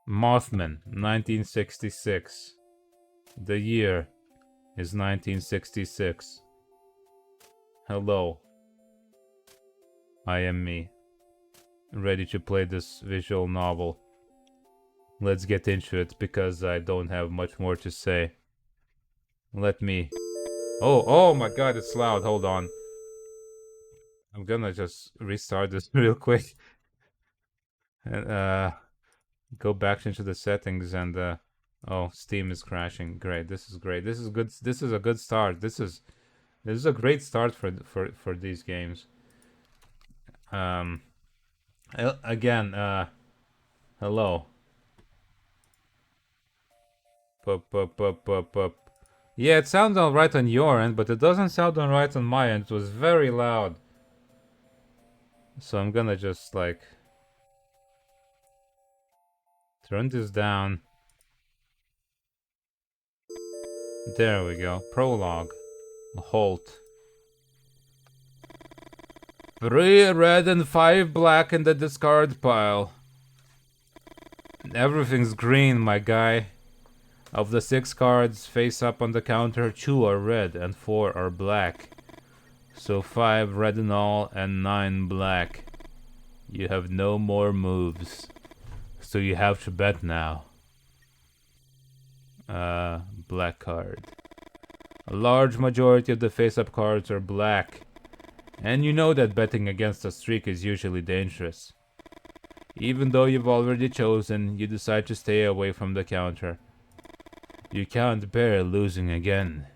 Mothmen, 1966. The year is 1966. Hello. I am me. Ready to play this visual novel. Let's get into it because I don't have much more to say. Let me... Oh my god, it's loud. Hold on. I'm gonna just restart this real quick. And, go back into the settings and, oh, Steam is crashing. Great, this is great. This is good. This is a good start. This is a great start for these games. Again, hello. Yeah, it sounds alright on your end, but it doesn't sound alright on my end. It was very loud. So I'm gonna just, like, turn this down. There we go. Prologue. Halt. 3 red and 5 black in the discard pile. Everything's green, my guy. Of the 6 cards face up on the counter, 2 are red and 4 are black. So 5 red in all and 9 black. You have no more moves. So you have to bet now. Black card. A large majority of the face-up cards are black. And you know that betting against a streak is usually dangerous. Even though you've already chosen, you decide to stay away from the counter. You can't bear losing again.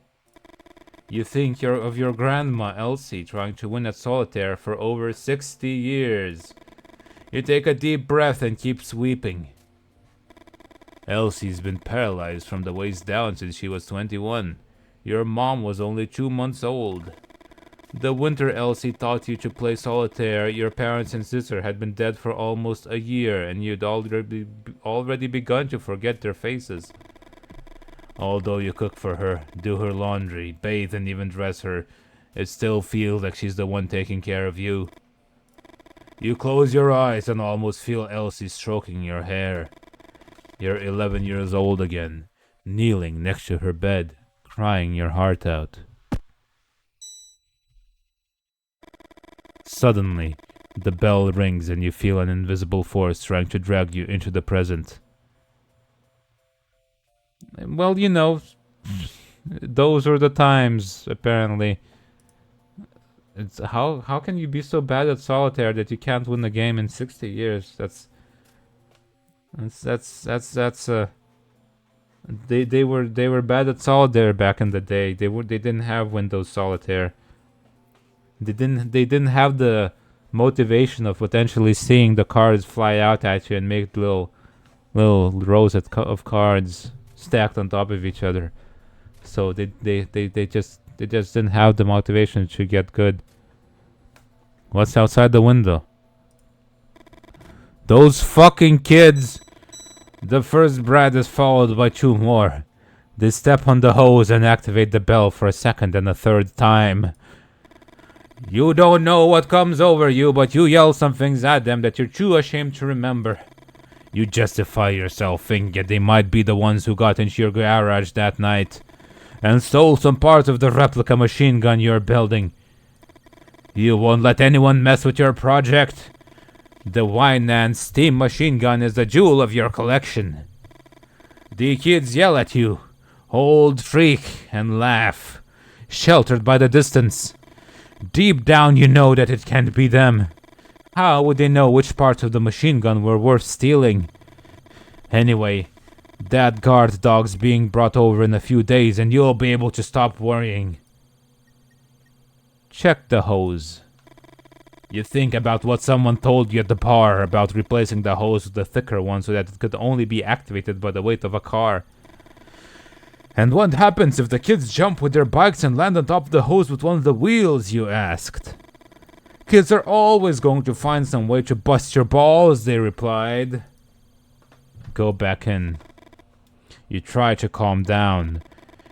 You think of your grandma Elsie trying to win at solitaire for over 60 years. You take a deep breath and keep sweeping. Elsie's been paralyzed from the waist down since she was 21. Your mom was only 2 months old. The winter Elsie taught you to play solitaire. Your parents and sister had been dead for almost a year, and you'd already begun to forget their faces. Although you cook for her, do her laundry, bathe and even dress her, it still feels like she's the one taking care of you. You close your eyes and almost feel Elsie stroking your hair. You're 11 years old again, kneeling next to her bed, crying your heart out. Suddenly, the bell rings and you feel an invisible force trying to drag you into the present. Well, you know, those are the times, apparently. It's how can you be so bad at solitaire that you can't win the game in 60 years? They were bad at solitaire back in the day. They didn't have Windows Solitaire. They didn't have the motivation of potentially seeing the cards fly out at you and make little rows of cards stacked on top of each other. So they just didn't have the motivation to get good. What's outside the window? Those fucking kids! The first brat is followed by 2 more. They step on the hose and activate the bell for a second and a third time. You don't know what comes over you, but you yell some things at them that you're too ashamed to remember. You justify yourself, thinking they might be the ones who got into your garage that night and stole some parts of the replica machine gun you're building. You won't let anyone mess with your project. The Wed-Sun steam machine gun is the jewel of your collection. The kids yell at you, old freak, and laugh, sheltered by the distance. Deep down you know that it can't be them. How would they know which parts of the machine gun were worth stealing? Anyway, that guard dog's being brought over in a few days and you'll be able to stop worrying. Check the hose. You think about what someone told you at the bar about replacing the hose with a thicker one so that it could only be activated by the weight of a car. And what happens if the kids jump with their bikes and land on top of the hose with one of the wheels, you asked. Kids are always going to find some way to bust your balls, they replied. Go back in. You try to calm down.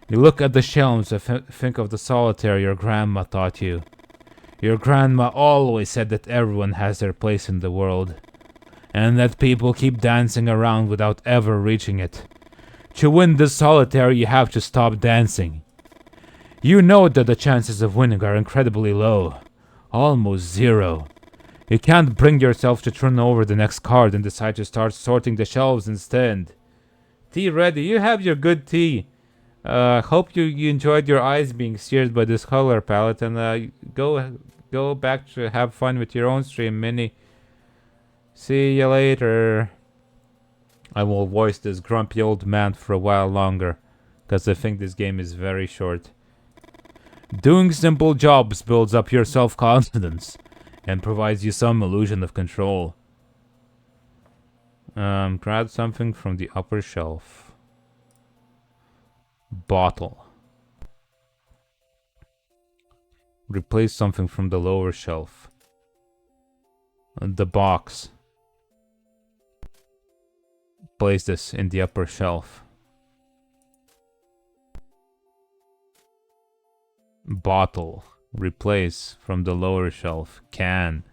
You look at the shelves and think of the solitaire your grandma taught you. Your grandma always said that everyone has their place in the world. and let people keep dancing around without ever reaching it. To win this solitaire, you have to stop dancing. You know that the chances of winning are incredibly low, almost zero. You can't bring yourself to turn over the next card and decide to start sorting the shelves instead. Tea ready, you have your good tea. Hope you enjoyed your eyes being seared by this color palette, and go back to have fun with your own stream, Minnie. See you later. I will voice this grumpy old man for a while longer, because I think this game is very short. Doing simple jobs builds up your self-confidence and provides you some illusion of control. Grab something from the upper shelf. Bottle. Replace something from the lower shelf. The box. Place this in the upper shelf. Bottle. Replace from the lower shelf. Can.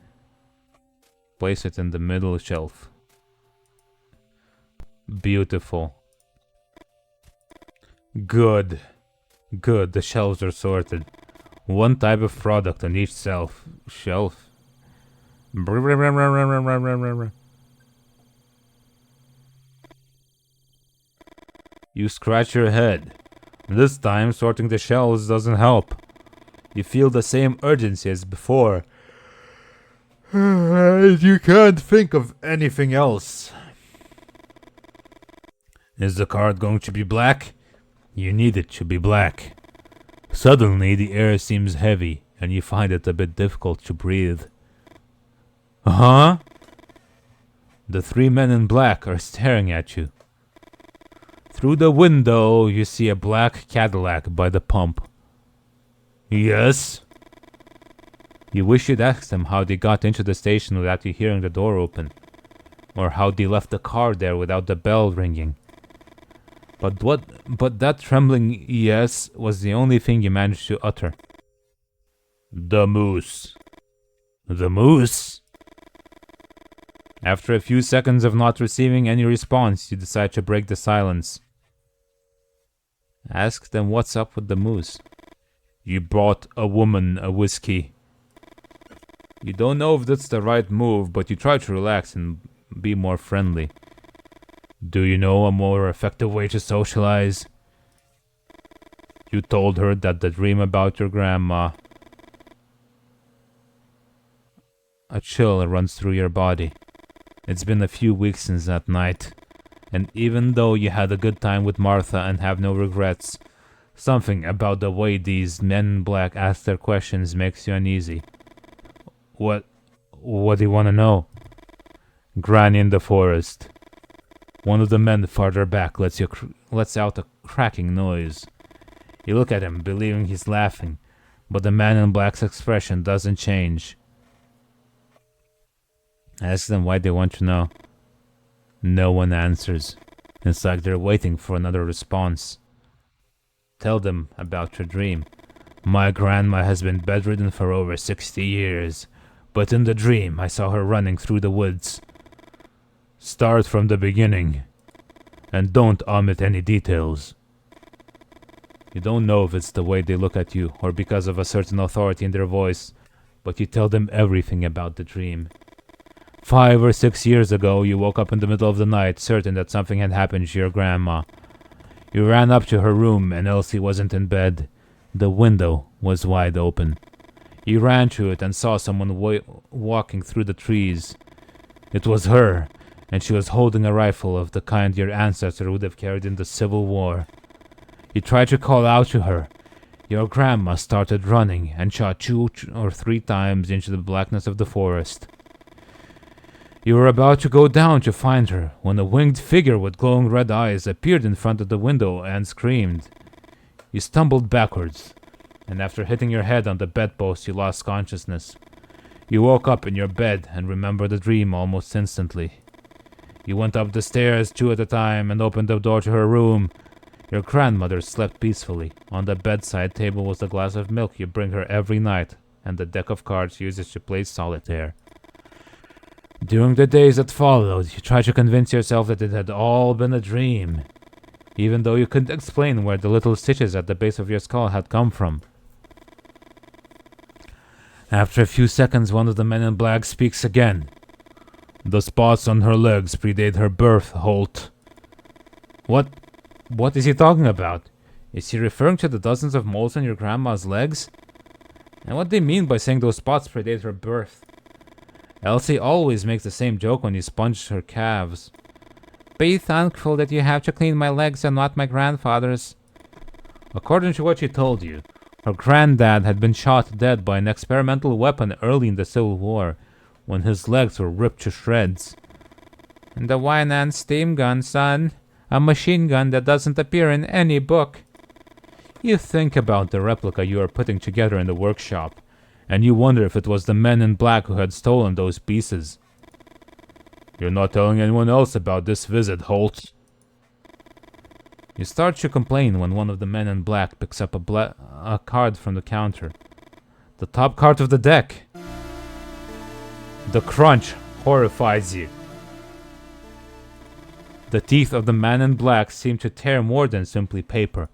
Place it in the middle shelf. Beautiful. Good. Good, the shelves are sorted. One type of product on each shelf. You scratch your head. This time, sorting the shelves doesn't help. You feel the same urgency as before. You can't think of anything else. Is the card going to be black? You need it to be black. Suddenly, the air seems heavy, and you find it a bit difficult to breathe. Huh? The three men in black are staring at you. Through the window, you see a black Cadillac by the pump. Yes? You wish you'd asked them how they got into the station without you hearing the door open, or how they left the car there without the bell ringing. But that trembling yes was the only thing you managed to utter. The moose. The moose? After a few seconds of not receiving any response, you decide to break the silence. Ask them what's up with the moose. You brought a woman a whiskey. You don't know if that's the right move, but you try to relax and be more friendly. Do you know a more effective way to socialize? You told her that the dream about your grandma. A chill runs through your body. It's been a few weeks since that night, and even though you had a good time with Martha and have no regrets, something about the way these men in black ask their questions makes you uneasy. What do you want to know? Granny in the forest. One of the men farther back lets out a cracking noise. You look at him, believing he's laughing, but the man in black's expression doesn't change. Ask them why they want to know. No one answers. It's like they're waiting for another response. Tell them about your dream. My grandma has been bedridden for over 60 years, but in the dream I saw her running through the woods. Start from the beginning, and don't omit any details. You don't know if it's the way they look at you or because of a certain authority in their voice, but you tell them everything about the dream. 5 or 6 years ago, you woke up in the middle of the night, certain that something had happened to your grandma. You ran up to her room, and Elsie wasn't in bed. The window was wide open. You ran to it and saw someone walking through the trees. It was her, and she was holding a rifle of the kind your ancestor would have carried in the Civil War. You tried to call out to her. Your grandma started running and shot 2 or 3 times into the blackness of the forest. You were about to go down to find her when a winged figure with glowing red eyes appeared in front of the window and screamed. You stumbled backwards, and after hitting your head on the bedpost, you lost consciousness. You woke up in your bed and remembered the dream almost instantly. You went up the stairs 2 at a time and opened the door to her room. Your grandmother slept peacefully. On the bedside table was the glass of milk you bring her every night and the deck of cards she uses to play solitaire. During the days that followed, you tried to convince yourself that it had all been a dream, even though you couldn't explain where the little stitches at the base of your skull had come from. After a few seconds, one of the men in black speaks again. The spots on her legs predate her birth, Holt. What is he talking about? Is he referring to the dozens of moles on your grandma's legs? And what do they mean by saying those spots predate her birth? Elsie always makes the same joke when you sponge her calves. Be thankful that you have to clean my legs and not my grandfather's. According to what she told you, her granddad had been shot dead by an experimental weapon early in the Civil War, when his legs were ripped to shreds. And the Wyd steam gun, son. A machine gun that doesn't appear in any book. You think about the replica you are putting together in the workshop, and you wonder if it was the men in black who had stolen those pieces. You're not telling anyone else about this visit, Holt. You start to complain when one of the men in black picks up a card from the counter. The top card of the deck. The crunch horrifies you. The teeth of the man in black seem to tear more than simply paper.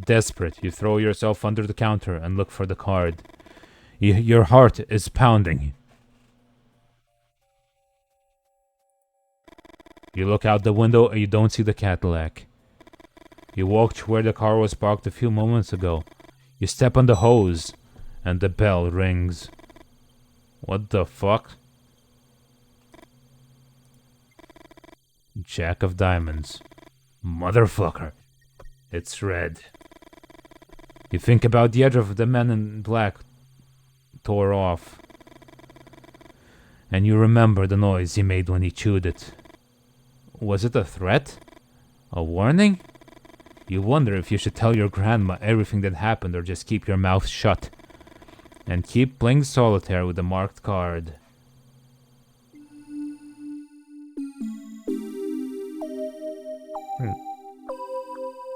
Desperate, you throw yourself under the counter and look for the card. Your heart is pounding. You look out the window and you don't see the Cadillac. You walk to where the car was parked a few moments ago. You step on the hose and the bell rings. What the fuck? Jack of diamonds. Motherfucker. It's red. You think about the edge of the man in black tore off. And you remember the noise he made when he chewed it. Was it a threat? A warning? You wonder if you should tell your grandma everything that happened or just keep your mouth shut. And keep playing solitaire with the marked card.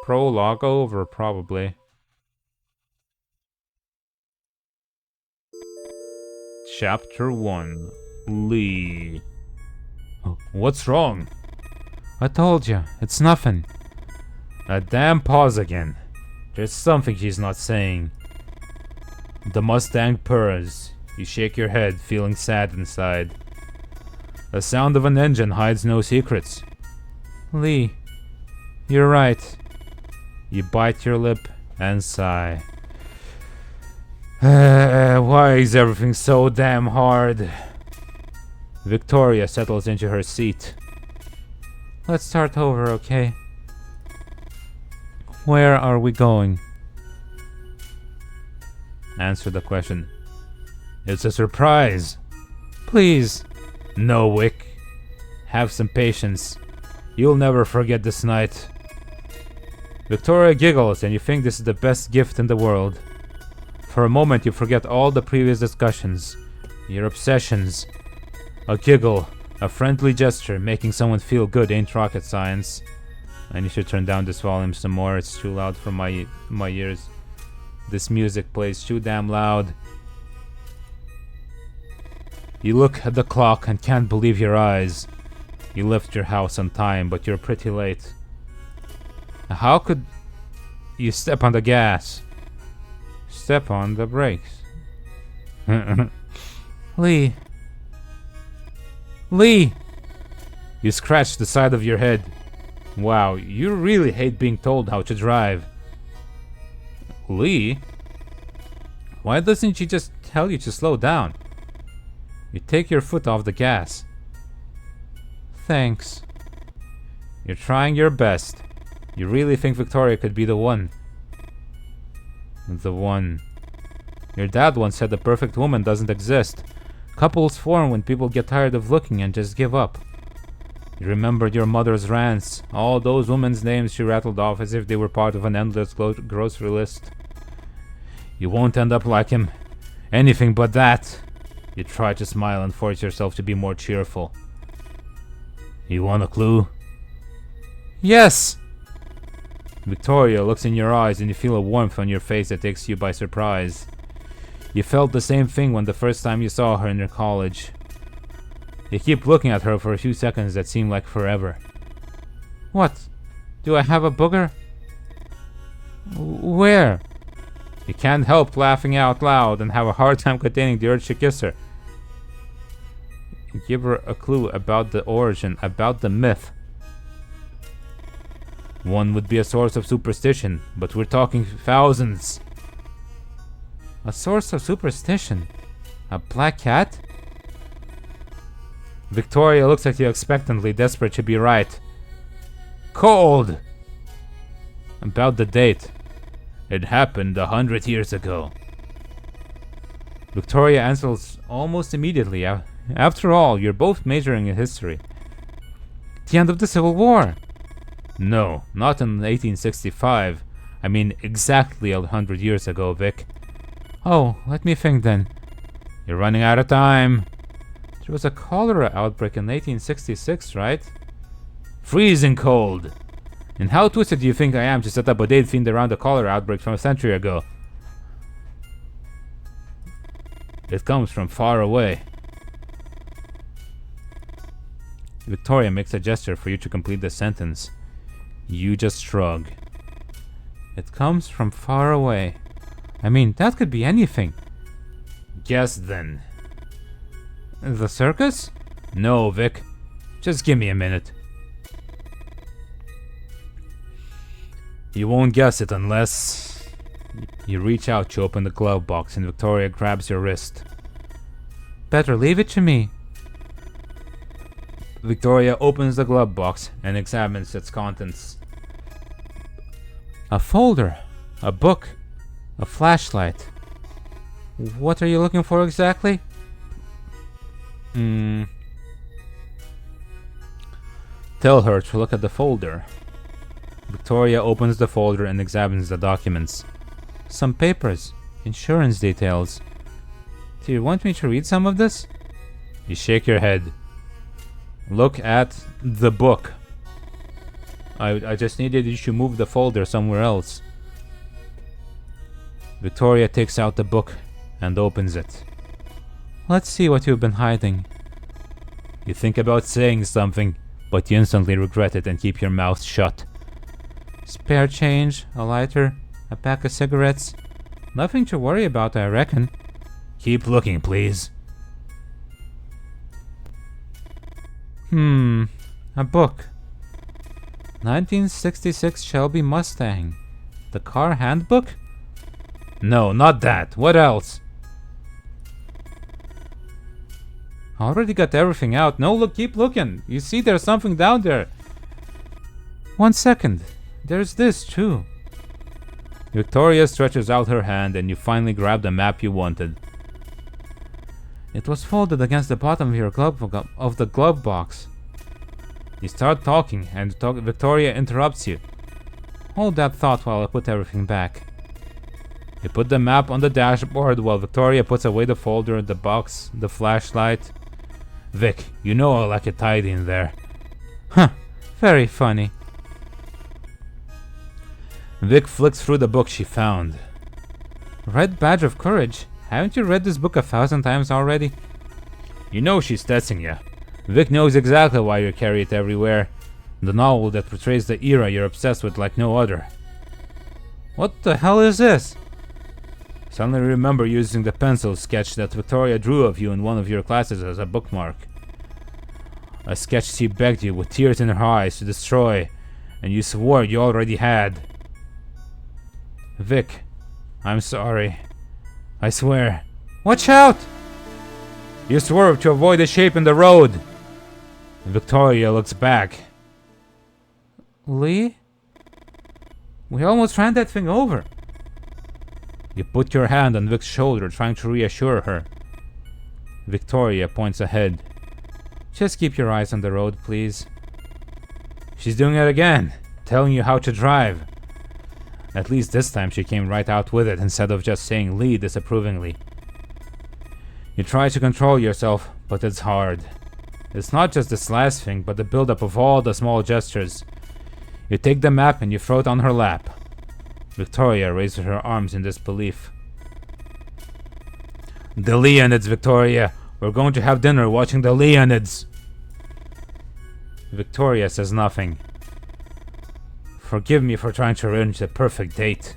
Prologue over, probably. Chapter 1. Lee. What's wrong? I told you, it's nothing. A damn pause again. There's something she's not saying. The Mustang purrs. You shake your head, feeling sad inside. The sound of an engine hides no secrets. Lee, you're right. You bite your lip and sigh. Why is everything so damn hard? Victoria settles into her seat. Let's start over, okay? Where are we going? Answer the question. It's a surprise. Please. No, Wick. Have some patience. You'll never forget this night. Victoria giggles and you think this is the best gift in the world. For a moment you forget all the previous discussions, your obsessions. A giggle, a friendly gesture, making someone feel good ain't rocket science. I need to turn down this volume some more, it's too loud for my ears. This music plays too damn loud. You look at the clock and can't believe your eyes. You left your house on time, but you're pretty late. How could you step on the gas? Step on the brakes. Lee. Lee! You scratch the side of your head. Wow, you really hate being told how to drive. Lee? Why doesn't she just tell you to slow down? You take your foot off the gas. Thanks. You're trying your best. You really think Victoria could be the one? The one. Your dad once said the perfect woman doesn't exist. Couples form when people get tired of looking and just give up. You remembered your mother's rants, all those women's names she rattled off as if they were part of an endless grocery list. You won't end up like him. Anything but that. You try to smile and force yourself to be more cheerful. You want a clue? Yes! Victoria looks in your eyes and you feel a warmth on your face that takes you by surprise. You felt the same thing when the first time you saw her in your college. You keep looking at her for a few seconds that seem like forever. What? Do I have a booger? Where? You can't help laughing out loud and have a hard time containing the urge to kiss her. Give her a clue about the origin, about the myth. One would be a source of superstition, but we're talking thousands. A source of superstition? A black cat? Victoria looks at you expectantly, desperate to be right. Cold! About the date. It happened 100 years ago. Victoria answers almost immediately. After all, you're both majoring in history. The end of the Civil War. No, not in 1865. I mean exactly 100 years ago, Vic. Oh, let me think then. You're running out of time. There was a cholera outbreak in 1866, right? Freezing cold. And how twisted do you think I am to set up a date themed around the cholera outbreak from a century ago? It comes from far away. Victoria makes a gesture for you to complete the sentence. You just shrug. It comes from far away. I mean, that could be anything. Guess then. The circus? No, Vic. Just give me a minute. You won't guess it unless... You reach out to open the glove box and Victoria grabs your wrist. Better leave it to me. Victoria opens the glove box and examines its contents. A folder, a book, a flashlight. What are you looking for exactly? Tell her to look at the folder. Victoria opens the folder and examines the documents. Some papers, insurance details. Do you want me to read some of this? You shake your head. Look at the book. I just needed you to move the folder somewhere else. Victoria takes out the book and opens it. Let's see what you've been hiding. You think about saying something, but you instantly regret it and keep your mouth shut. Spare change, a lighter, a pack of cigarettes. Nothing to worry about, I reckon. Keep looking, please. A book. 1966 Shelby Mustang. The car handbook? No, not that. What else? I already got everything out. No, look, keep looking. You see there's something down there. 1 second. There's this too. Victoria stretches out her hand and you finally grab the map you wanted. It was folded against the bottom of your glove box. You start talking and Victoria interrupts you. Hold that thought while I put everything back. You put the map on the dashboard while Victoria puts away the folder, the box, the flashlight. Vic, you know I like it tidy in there. Huh, very funny. Vic flicks through the book she found. Red Badge of Courage. Haven't you read this book 1,000 times already? You know she's testing you. Vic knows exactly why you carry it everywhere. The novel that portrays the era you're obsessed with like no other. What the hell is this? Suddenly remember using the pencil sketch that Victoria drew of you in one of your classes as a bookmark. A sketch she begged you with tears in her eyes to destroy, and you swore you already had. Vic, I'm sorry. I swear. Watch out! You swerve to avoid a shape in the road. Victoria looks back. Lee? We almost ran that thing over. You put your hand on Vic's shoulder, trying to reassure her. Victoria points ahead. Just keep your eyes on the road, please. She's doing it again, telling you how to drive. At least this time she came right out with it instead of just saying Lee disapprovingly. You try to control yourself, but it's hard. It's not just this last thing, but the buildup of all the small gestures. You take the map and you throw it on her lap. Victoria raises her arms in disbelief. The Leonids, Victoria. We're going to have dinner watching the Leonids. Victoria says nothing. Forgive me for trying to arrange the perfect date.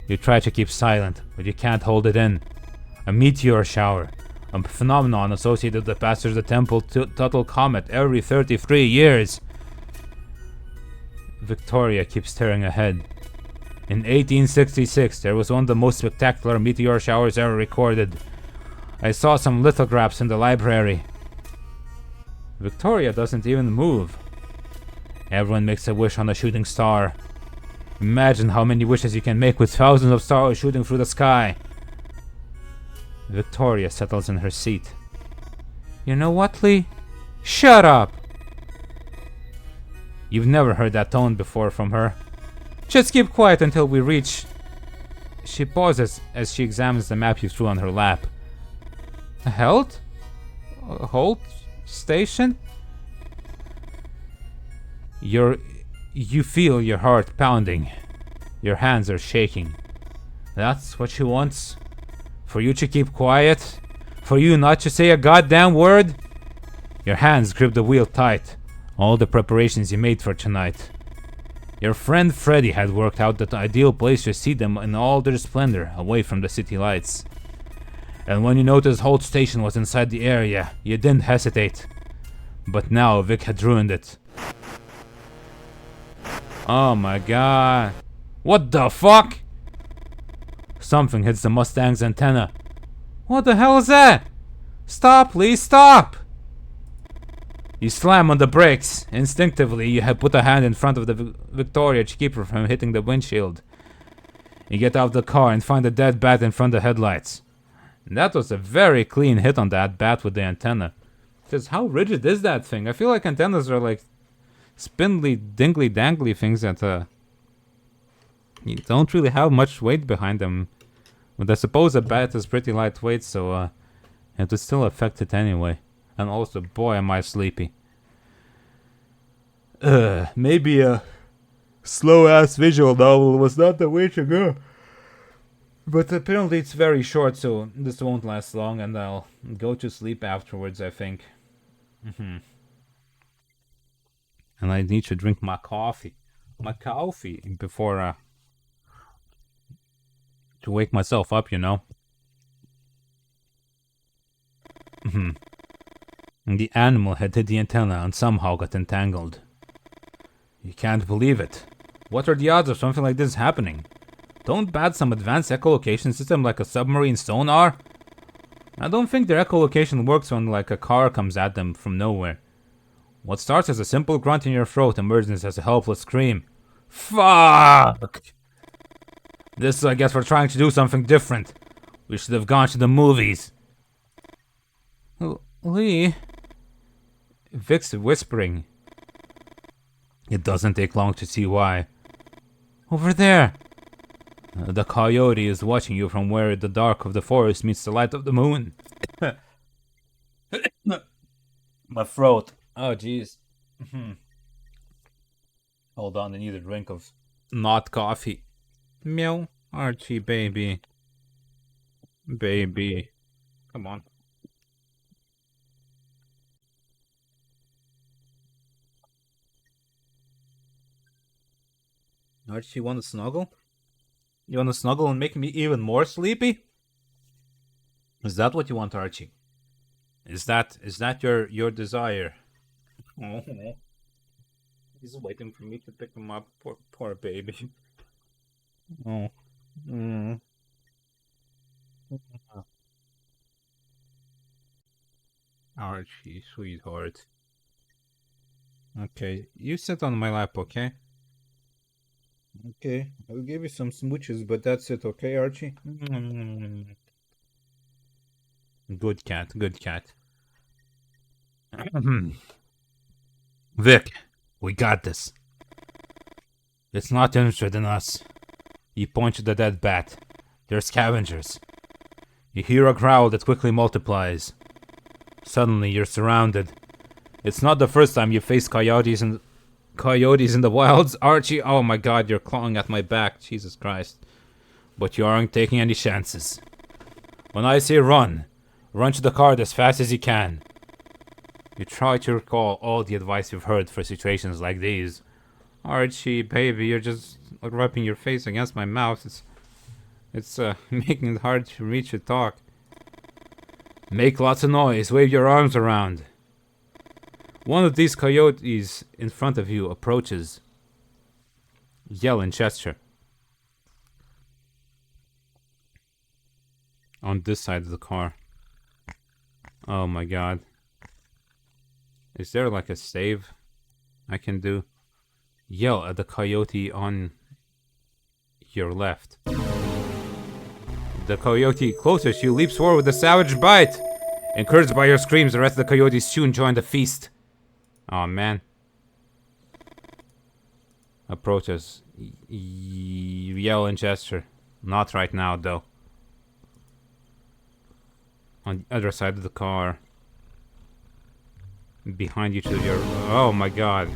You try to keep silent, but you can't hold it in. A meteor shower. A phenomenon associated with the passage of the Temple-Tuttle comet every 33 years. Victoria keeps staring ahead. In 1866, there was one of the most spectacular meteor showers ever recorded. I saw some lithographs in the library. Victoria doesn't even move. Everyone makes a wish on a shooting star. Imagine how many wishes you can make with thousands of stars shooting through the sky. Victoria settles in her seat. You know what, Lee? Shut up! You've never heard that tone before from her. Just keep quiet until we reach... She pauses as she examines the map you threw on her lap. A halt? A halt? Station? You feel your heart pounding. Your hands are shaking. That's what she wants? For you to keep quiet? For you not to say a goddamn word? Your hands grip the wheel tight. All the preparations you made for tonight. Your friend Freddy had worked out the ideal place to see them in all their splendor, away from the city lights. And when you noticed Holt Station was inside the area, you didn't hesitate. But now Vic had ruined it. Oh my god. What the fuck? Something hits the Mustang's antenna. What the hell is that? Stop, please, stop! You slam on the brakes. Instinctively, you have put a hand in front of the Victoria to keep her from hitting the windshield. You get out of the car and find a dead bat in front of the headlights. And that was a very clean hit on that bat with the antenna. Because how rigid is that thing? I feel like antennas are like spindly, dingly, dangly things that you don't really have much weight behind them. But I suppose a bat is pretty lightweight, so it would still affect it anyway. And also, boy, am I sleepy. Maybe a slow-ass visual novel was not the way to go. But apparently it's very short, so this won't last long, and I'll go to sleep afterwards, I think. And I need to drink my coffee. Before, to wake myself up, you know. The animal had hit the antenna and somehow got entangled. You can't believe it. What are the odds of something like this happening? Don't bats some advanced echolocation system like a submarine sonar? I don't think their echolocation works when like a car comes at them from nowhere. What starts as a simple grunt in your throat emerges as a helpless scream. Fuck! This, I guess, we're trying to do something different. We should have gone to the movies. Lee... Vic's whispering. It doesn't take long to see why. Over there! The coyote is watching you from where the dark of the forest meets the light of the moon. My throat. Oh, jeez. Hold on, I need a drink of not coffee. Meow. Archie, baby. Baby. Come on. Archie, you wanna snuggle? You wanna snuggle and make me even more sleepy? Is that what you want, Archie? Is that your desire? Oh, he's waiting for me to pick him up. Poor baby. Oh. Archie, sweetheart. Okay, you sit on my lap, okay? Okay, I'll give you some smooches, but that's it, okay, Archie? Good cat, good cat. Vic, we got this. It's not interested in us. You point to the dead bat. They're scavengers. You hear a growl that quickly multiplies. Suddenly, you're surrounded. It's not the first time you face coyotes in the wilds, Archie. Oh my god, you're clawing at my back. Jesus Christ. But you aren't taking any chances. When I say run, run to the card as fast as you can. You try to recall all the advice you've heard for situations like these. Archie, baby, you're just rubbing your face against my mouth. It's making it hard for me to talk. Make lots of noise, wave your arms around. One of these coyotes in front of you approaches. Yell and gesture. On this side of the car. Oh my god. Is there like a save I can do? Yell at the coyote on your left. The coyote closest to you leaps forward with a savage bite. Encouraged by your screams, the rest of the coyotes soon join the feast. Oh man. Approaches. Yell and gesture. Not right now though. On the other side of the car. Behind you to your... Oh my god.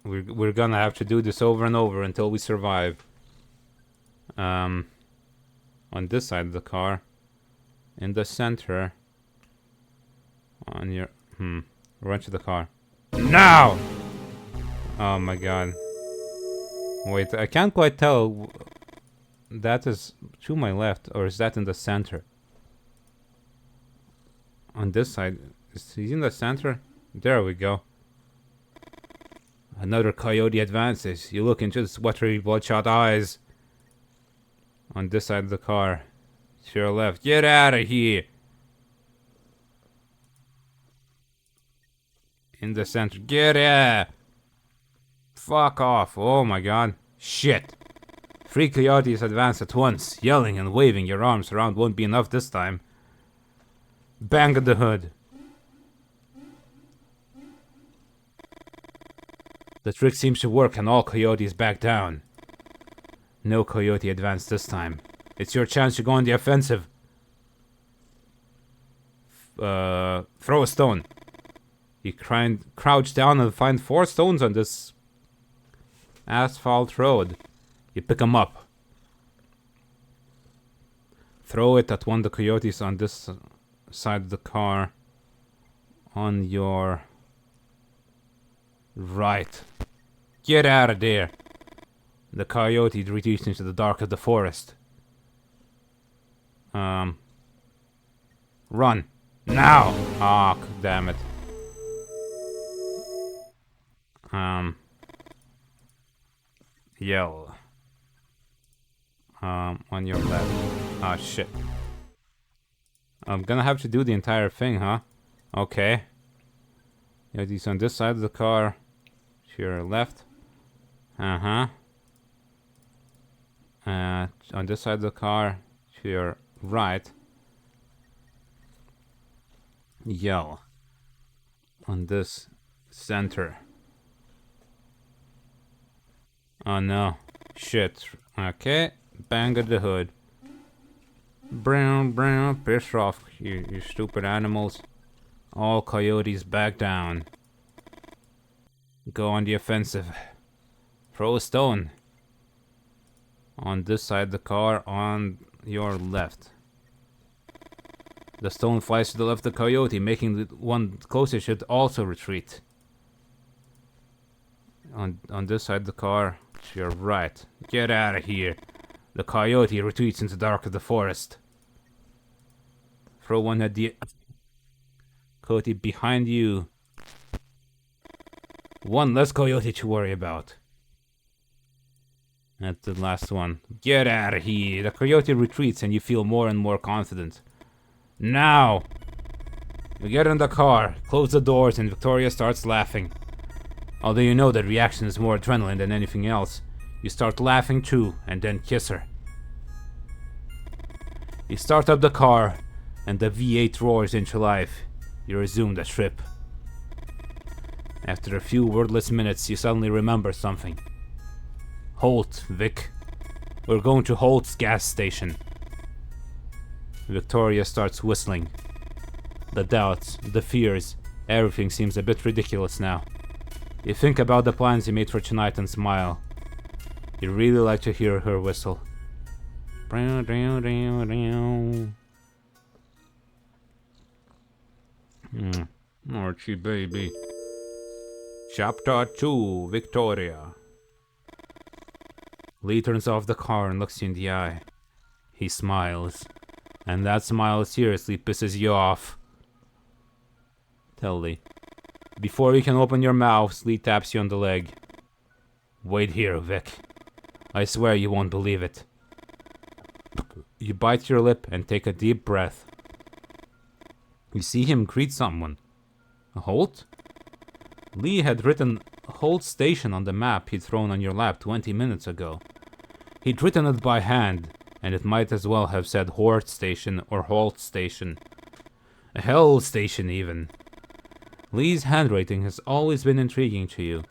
We're gonna have to do this over and over until we survive. On this side of the car. In the center. On your... Run to the car. Now! Oh my god. Wait, I can't quite tell. That is to my left, or is that in the center? On this side. Is he in the center? There we go. Another coyote advances. You look into his watery, bloodshot eyes. On this side of the car. To your left. Get out of here! In the center. Get out! Fuck off. Oh my god. Shit. 3 coyotes advance at once. Yelling and waving your arms around won't be enough this time. Bang at the hood. The trick seems to work and all coyotes back down. No coyote advanced this time. It's your chance to go on the offensive. Throw a stone. You crouch down and find 4 stones on this asphalt road. You pick them up. Throw it at one of the coyotes on this side of the car. On your right. Get out of there. The coyote retreats into the dark of the forest. Run. Now! Ah, damn it. Yell. On your left. Ah, shit. I'm gonna have to do the entire thing, huh? Okay. Yeah, he's on this side of the car. To your left. On this side of the car. To your right. Yell. On this center. Oh no. Shit. Okay. Bang at the hood. Brown, brown, piss off, you stupid animals. All coyotes back down. Go on the offensive. Throw a stone. On this side of the car, on your left. The stone flies to the left of the coyote, making the one closer should also retreat. On this side of the car, to your right. Get out of here. The coyote retreats into the dark of the forest. Throw one at the coyote behind you. One less coyote to worry about. That's the last one. Get out of here. The coyote retreats and you feel more and more confident. Now! You get in the car, close the doors, and Victoria starts laughing. Although you know that reaction is more adrenaline than anything else, you start laughing too, and then kiss her. You start up the car, and the V8 roars into life. You resume the trip. After a few wordless minutes, you suddenly remember something. Holt, Vic. We're going to Holt's gas station. Victoria starts whistling. The doubts, the fears, everything seems a bit ridiculous now. You think about the plans you made for tonight and smile. You really like to hear her whistle. Archie, baby. Chapter 2, Victoria. Lee turns off the car and looks you in the eye. He smiles. And that smile seriously pisses you off. Tell Lee. Before you can open your mouth, Lee taps you on the leg. Wait here, Vic. I swear you won't believe it. You bite your lip and take a deep breath. You see him greet someone. Holt? Lee had written Holt Station on the map he'd thrown on your lap 20 minutes ago. He'd written it by hand, and it might as well have said Hort Station or Holt Station. Hell Station, even. Lee's handwriting has always been intriguing to you.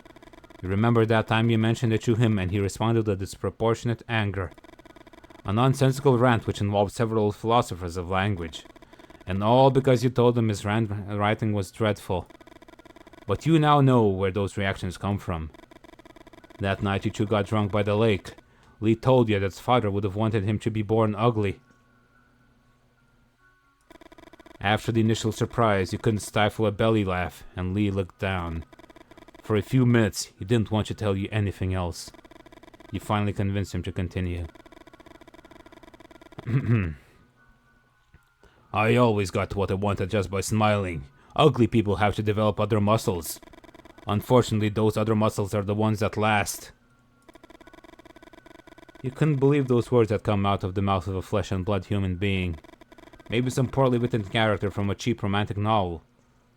You remember that time you mentioned it to him and he responded with disproportionate anger. A nonsensical rant which involved several philosophers of language. And all because you told him his handwriting was dreadful. But you now know where those reactions come from. That night you two got drunk by the lake. Lee told you that his father would have wanted him to be born ugly. After the initial surprise, you couldn't stifle a belly laugh, and Lee looked down. For a few minutes, he didn't want to tell you anything else. You finally convinced him to continue. I always got what I wanted just by smiling. Ugly people have to develop other muscles. Unfortunately, those other muscles are the ones that last. You couldn't believe those words that come out of the mouth of a flesh and blood human being. Maybe some poorly written character from a cheap romantic novel.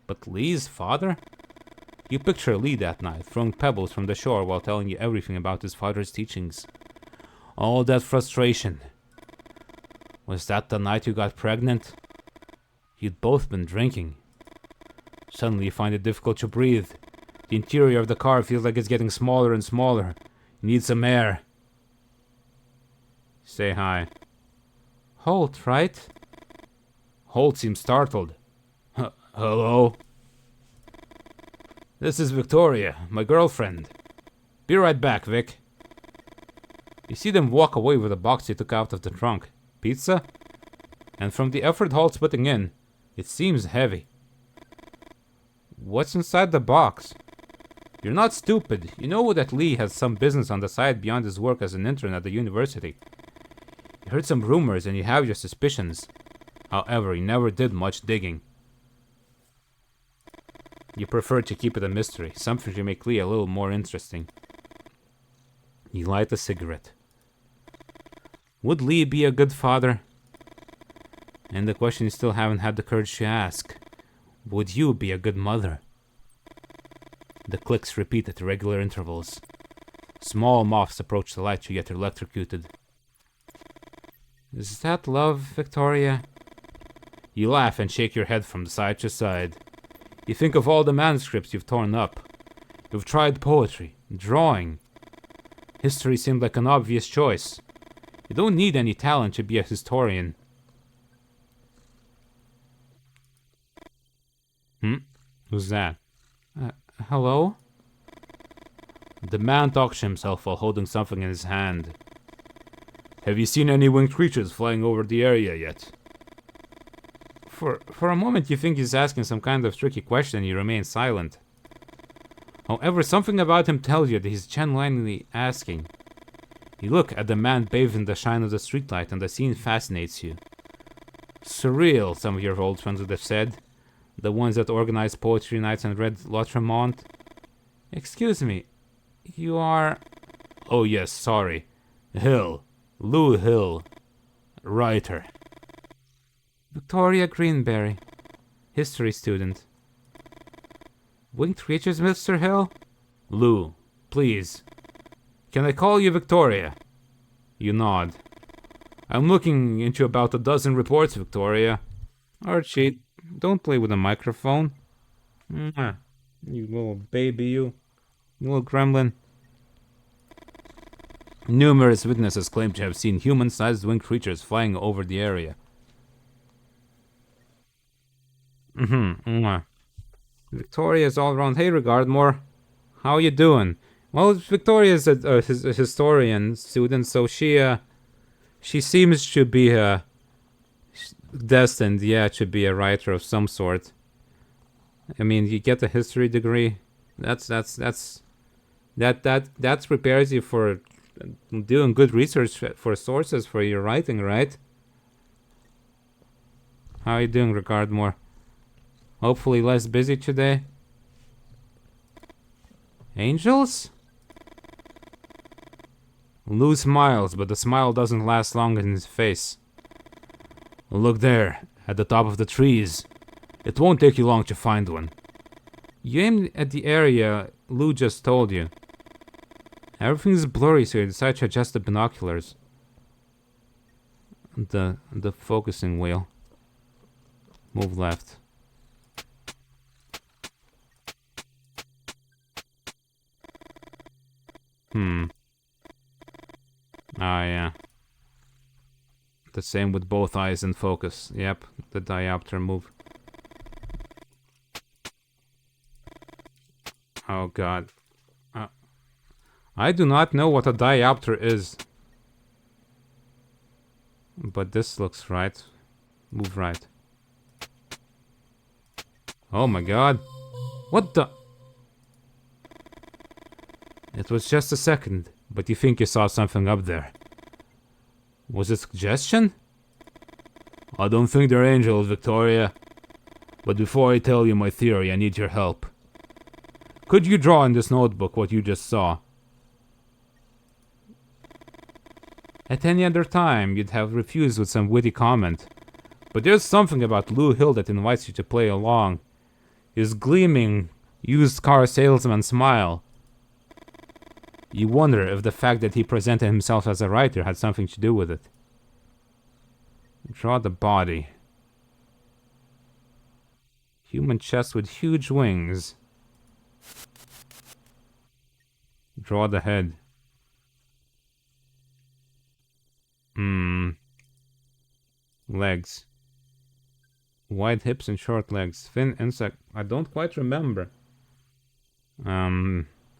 But Lee's father? You picture Lee that night, throwing pebbles from the shore while telling you everything about his father's teachings. All that frustration. Was that the night you got pregnant? You'd both been drinking. Suddenly you find it difficult to breathe. The interior of the car feels like it's getting smaller and smaller. You need some air. Say hi. Holt, right? Holt seems startled. Hello? This is Victoria, my girlfriend. Be right back, Vic. You see them walk away with a box he took out of the trunk. Pizza? And from the effort Holt's putting in, it seems heavy. What's inside the box? You're not stupid. You know that Lee has some business on the side beyond his work as an intern at the university. You heard some rumors and you have your suspicions. However, you never did much digging. You prefer to keep it a mystery, something to make Lee a little more interesting. You light a cigarette. Would Lee be a good father? And the question you still haven't had the courage to ask. Would you be a good mother? The clicks repeat at regular intervals. Small moths approach the light to get electrocuted. Is that love, Victoria? You laugh and shake your head from side to side. You think of all the manuscripts you've torn up. You've tried poetry, drawing. History seemed like an obvious choice. You don't need any talent to be a historian. Who's that? Hello? The man talks to himself while holding something in his hand. Have you seen any winged creatures flying over the area yet? For a moment you think he's asking some kind of tricky question and you remain silent. However, something about him tells you that he's genuinely asking. You look at the man bathed in the shine of the streetlight and the scene fascinates you. Surreal, some of your old friends would have said. The ones that organized poetry nights and read Latremont. Excuse me, you are... Oh yes, sorry. Hill. Lou Hill. Writer. Victoria Greenberry. History student. Winged creatures, Mr. Hill? Lou, please. Can I call you Victoria? You nod. I'm looking into about a dozen reports, Victoria. Archie, don't play with a microphone. You little baby, you. You little gremlin. Numerous witnesses claim to have seen human-sized winged creatures flying over the area. Victoria's all around. Hey, Regardmore. How you doing? Well, Victoria's a historian student, so she She seems to be destined, yeah, to be a writer of some sort. I mean, you get a history degree. That prepares you for doing good research for sources for your writing, right? How are you doing, Ricardmore? Hopefully less busy today. Angels? Lou smiles, but the smile doesn't last long in his face. Look there, at the top of the trees. It won't take you long to find one. You aim at the area Lou just told you. Everything's blurry, so you decide to adjust the binoculars. The focusing wheel. Move left. Ah, yeah. The same with both eyes in focus. Yep, the diopter move. Oh god. I do not know what a diopter is. But this looks right. Move right. Oh my god. What the? It was just a second, but you think you saw something up there. Was it suggestion? I don't think they're angels, Victoria. But before I tell you my theory, I need your help. Could you draw in this notebook what you just saw? At any other time, you'd have refused with some witty comment. But there's something about Lou Hill that invites you to play along. His gleaming, used car salesman smile. You wonder if the fact that he presented himself as a writer had something to do with it. Draw the body. Human chest with huge wings. Draw the head. Legs. Wide hips and short legs. Thin insect. I don't quite remember.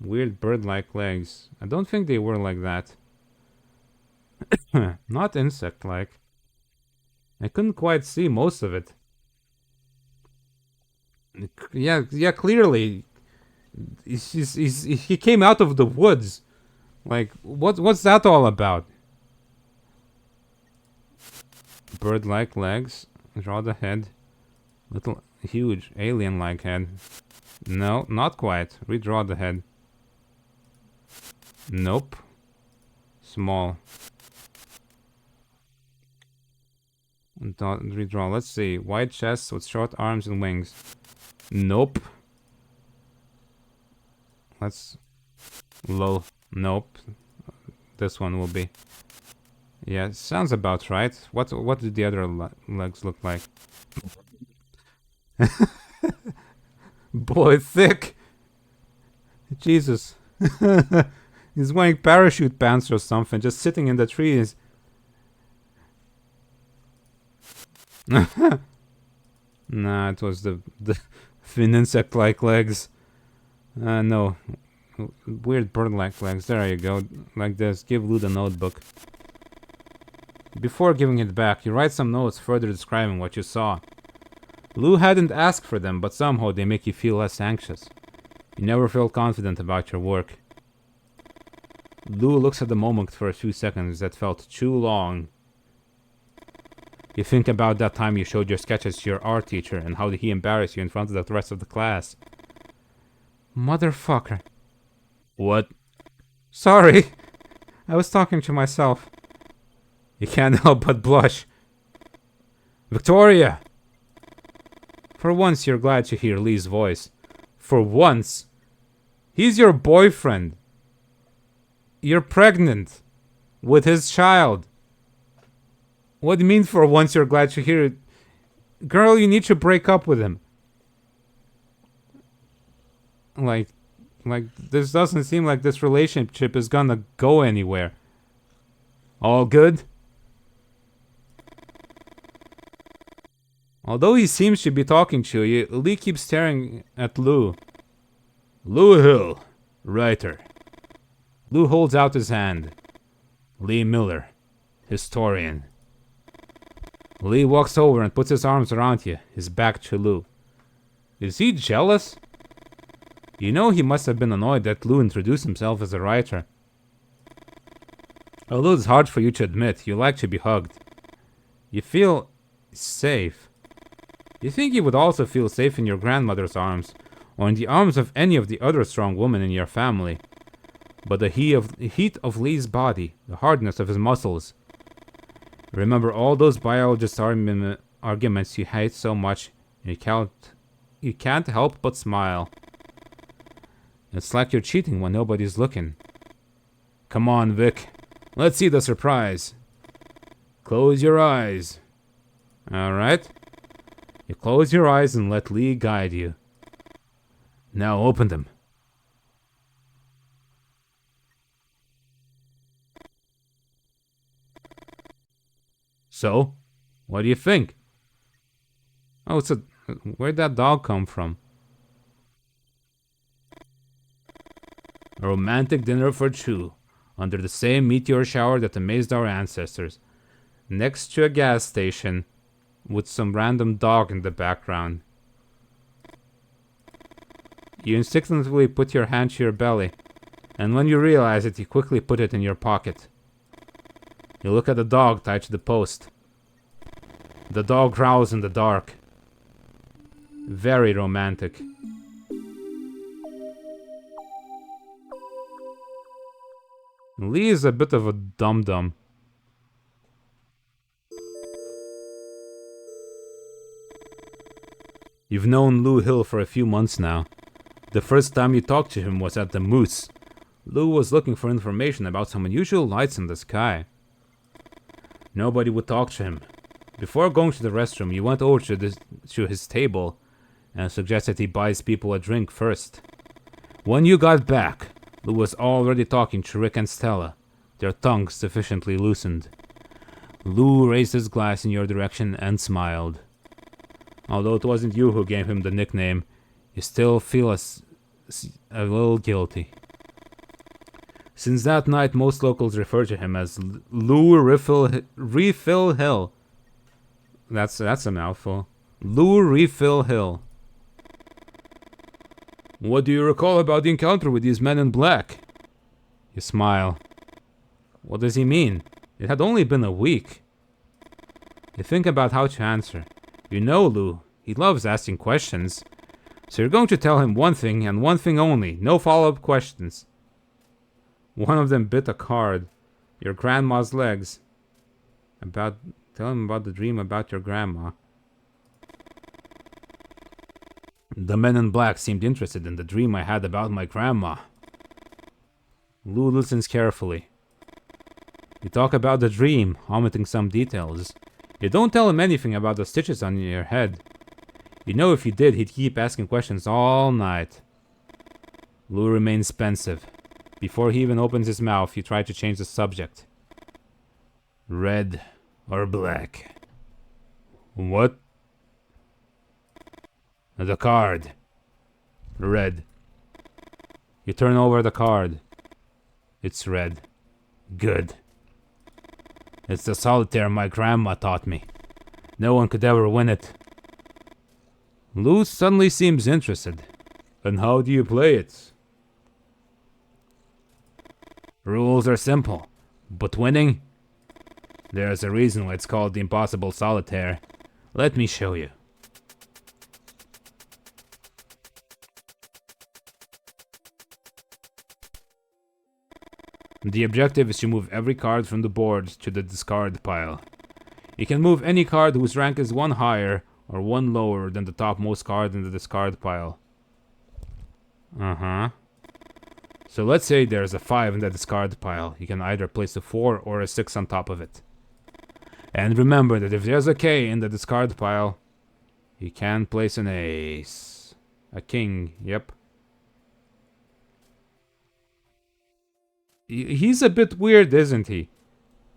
Weird bird-like legs. I don't think they were like that. Not insect-like. I couldn't quite see most of it. Yeah, clearly. He came out of the woods. Like, what's that all about? Bird-like legs. Draw the head. Little, huge, alien-like head. No, not quite. Redraw the head. Nope. Small. Don't redraw. Let's see. Wide chest with short arms and wings. Nope. Let's... Low. Nope. This one will be. Yeah, sounds about right. What did the other legs look like? Boy, thick. Jesus. He's wearing parachute pants or something, just sitting in the trees. Nah, it was the thin insect-like legs. No. Weird bird-like legs. There you go. Like this. Give Lou the notebook. Before giving it back, you write some notes further describing what you saw. Lou hadn't asked for them, but somehow they make you feel less anxious. You never felt confident about your work. Lou looks at the moment for a few seconds that felt too long. You think about that time you showed your sketches to your art teacher and how did he embarrass you in front of the rest of the class. Motherfucker. What? Sorry. I was talking to myself. You can't help but blush. Victoria! For once, you're glad to hear Lee's voice. For once. He's your boyfriend. You're pregnant. With his child. What do you mean for once you're glad to hear it? Girl, you need to break up with him. Like, this doesn't seem like this relationship is gonna go anywhere. All good? Although he seems to be talking to you, Lee keeps staring at Lou. Lou Hill, writer. Lou holds out his hand. Lee Miller, Historian. Lee walks over and puts his arms around you, his back to Lou. Is he jealous? You know he must have been annoyed that Lou introduced himself as a writer. Although it's hard for you to admit, you like to be hugged. You feel safe. You think you would also feel safe in your grandmother's arms, or in the arms of any of the other strong women in your family. But the heat of Lee's body, the hardness of his muscles. Remember all those biologist arguments you hate so much, and you can't help but smile. It's like you're cheating when nobody's looking. Come on, Vic. Let's see the surprise. Close your eyes. Alright. You close your eyes and let Lee guide you. Now open them. So, what do you think? Oh, where'd that dog come from? A romantic dinner for two, under the same meteor shower that amazed our ancestors, next to a gas station, with some random dog in the background. You instinctively put your hand to your belly, and when you realize it, you quickly put it in your pocket. You look at the dog tied to the post. The dog growls in the dark. Very romantic. Lee is a bit of a dum-dum. You've known Lou Hill for a few months now. The first time you talked to him was at the Moose. Lou was looking for information about some unusual lights in the sky. Nobody would talk to him. Before going to the restroom, you went over to his table and suggested he buys people a drink first. When you got back, Lou was already talking to Rick and Stella, their tongues sufficiently loosened. Lou raised his glass in your direction and smiled. Although it wasn't you who gave him the nickname, you still feel a little guilty. Since that night, most locals refer to him as Lou Refill Hill. That's a mouthful. Lou Refill Hill. What do you recall about the encounter with these men in black? You smile. What does he mean? It had only been a week. You think about how to answer. You know Lou. He loves asking questions. So you're going to tell him one thing and one thing only. No follow-up questions. One of them bit a card. Your grandma's legs. Tell him about the dream about your grandma. The men in black seemed interested in the dream I had about my grandma. Lou listens carefully. You talk about the dream, omitting some details. You don't tell him anything about the stitches on your head. You know if you did, he'd keep asking questions all night. Lou remains pensive. Before he even opens his mouth, you try to change the subject. Red or black? What? The card. Red. You turn over the card. It's red. Good. It's the solitaire my grandma taught me. No one could ever win it. Lou suddenly seems interested. And how do you play it? Rules are simple, but winning? There's a reason why it's called the impossible solitaire. Let me show you. The objective is to move every card from the board to the discard pile. You can move any card whose rank is one higher or one lower than the topmost card in the discard pile. So let's say there's a 5 in the discard pile. You can either place a 4 or a 6 on top of it. And remember that if there's a K in the discard pile, you can place an ace. A king, yep. He's a bit weird, isn't he?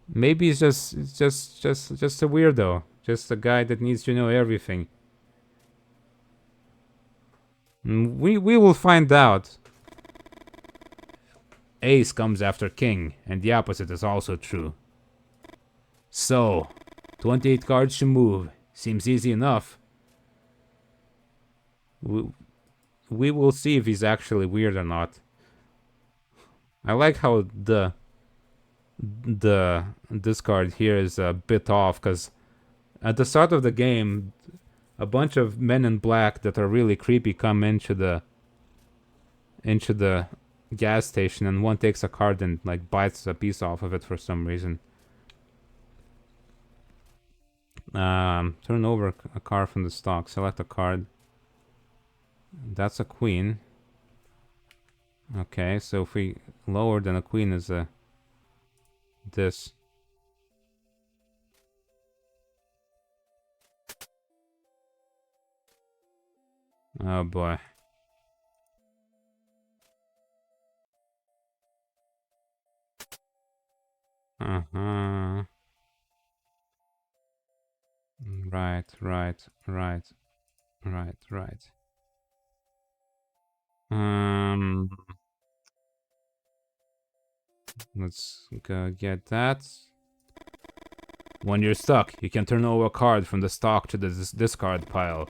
Maybe he's just a weirdo. Just a guy that needs to know everything. We will find out. Ace comes after king, and the opposite is also true. So, 28 cards to move. Seems easy enough. We will see if he's actually weird or not. I like how this card here is a bit off, because at the start of the game, a bunch of men in black that are really creepy come into the gas station, and one takes a card and like bites a piece off of it for some reason. Turn over a card from the stock. Select a card. That's a queen. Okay, so if we lower than a queen is a this. Oh boy. Uh-huh. Right. Let's go get that. When you're stuck, you can turn over a card from the stock to the discard pile.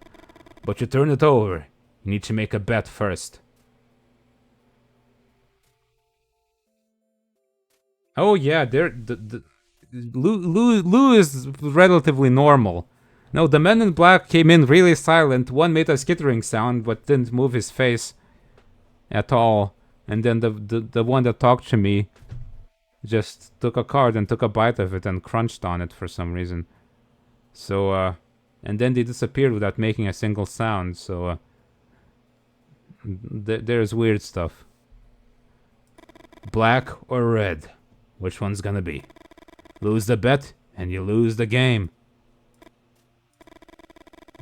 But you turn it over, you need to make a bet first. Oh yeah, Lou is relatively normal. No, the men in black came in really silent. One made a skittering sound, but didn't move his face at all. And then the one that talked to me just took a card and took a bite of it and crunched on it for some reason. So, and then they disappeared without making a single sound. So, there's weird stuff. Black or red? Which one's gonna be? Lose the bet, and you lose the game.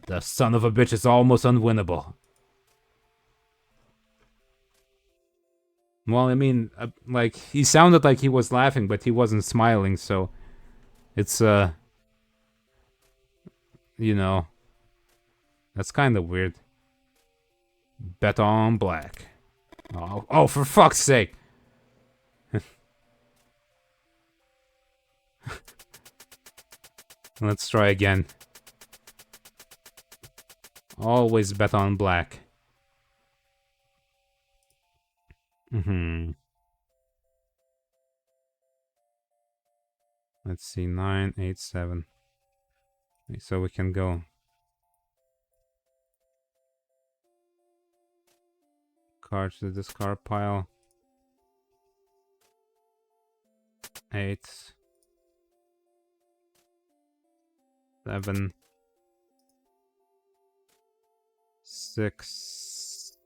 The son of a bitch is almost unwinnable. Well, I mean, like, he sounded like he was laughing, but he wasn't smiling, so it's, you know, that's kind of weird. Bet on black. Oh, for fuck's sake. Let's try again. Always bet on black. Let's see, 9, 8, 7. So we can go. Cards to the discard pile. 8. 7. 6.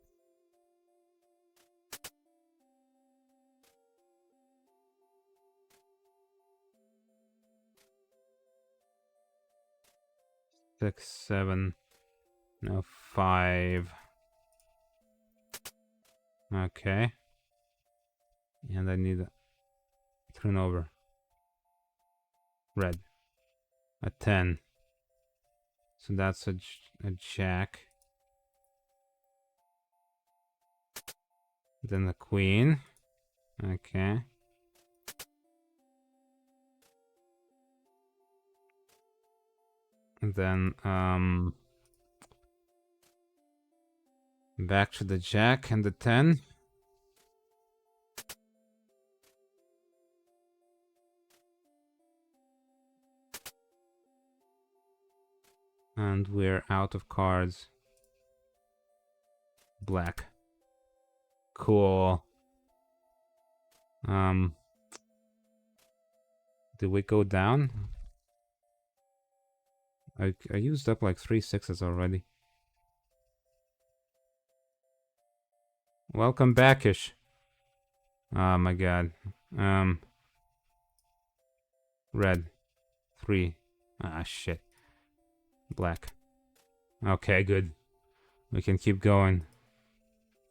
6, 7. No, 5. Okay. And I need a turn over. Red. A 10. So that's a jack. Then a queen. Okay. And then, back to the jack and the 10. And we're out of cards. Black. Cool. Did we go down? I used up like 3 6s already. Welcome backish. Oh my god. Red. 3. Ah, shit. Black. Okay, good. We can keep going.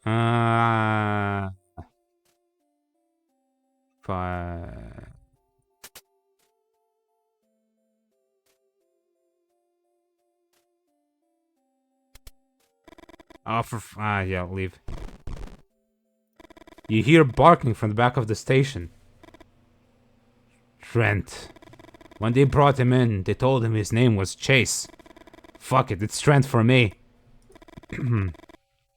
5. Oh, yeah, leave. You hear barking from the back of the station. Trent. When they brought him in, they told him his name was Chase. Fuck it, it's Trent for me.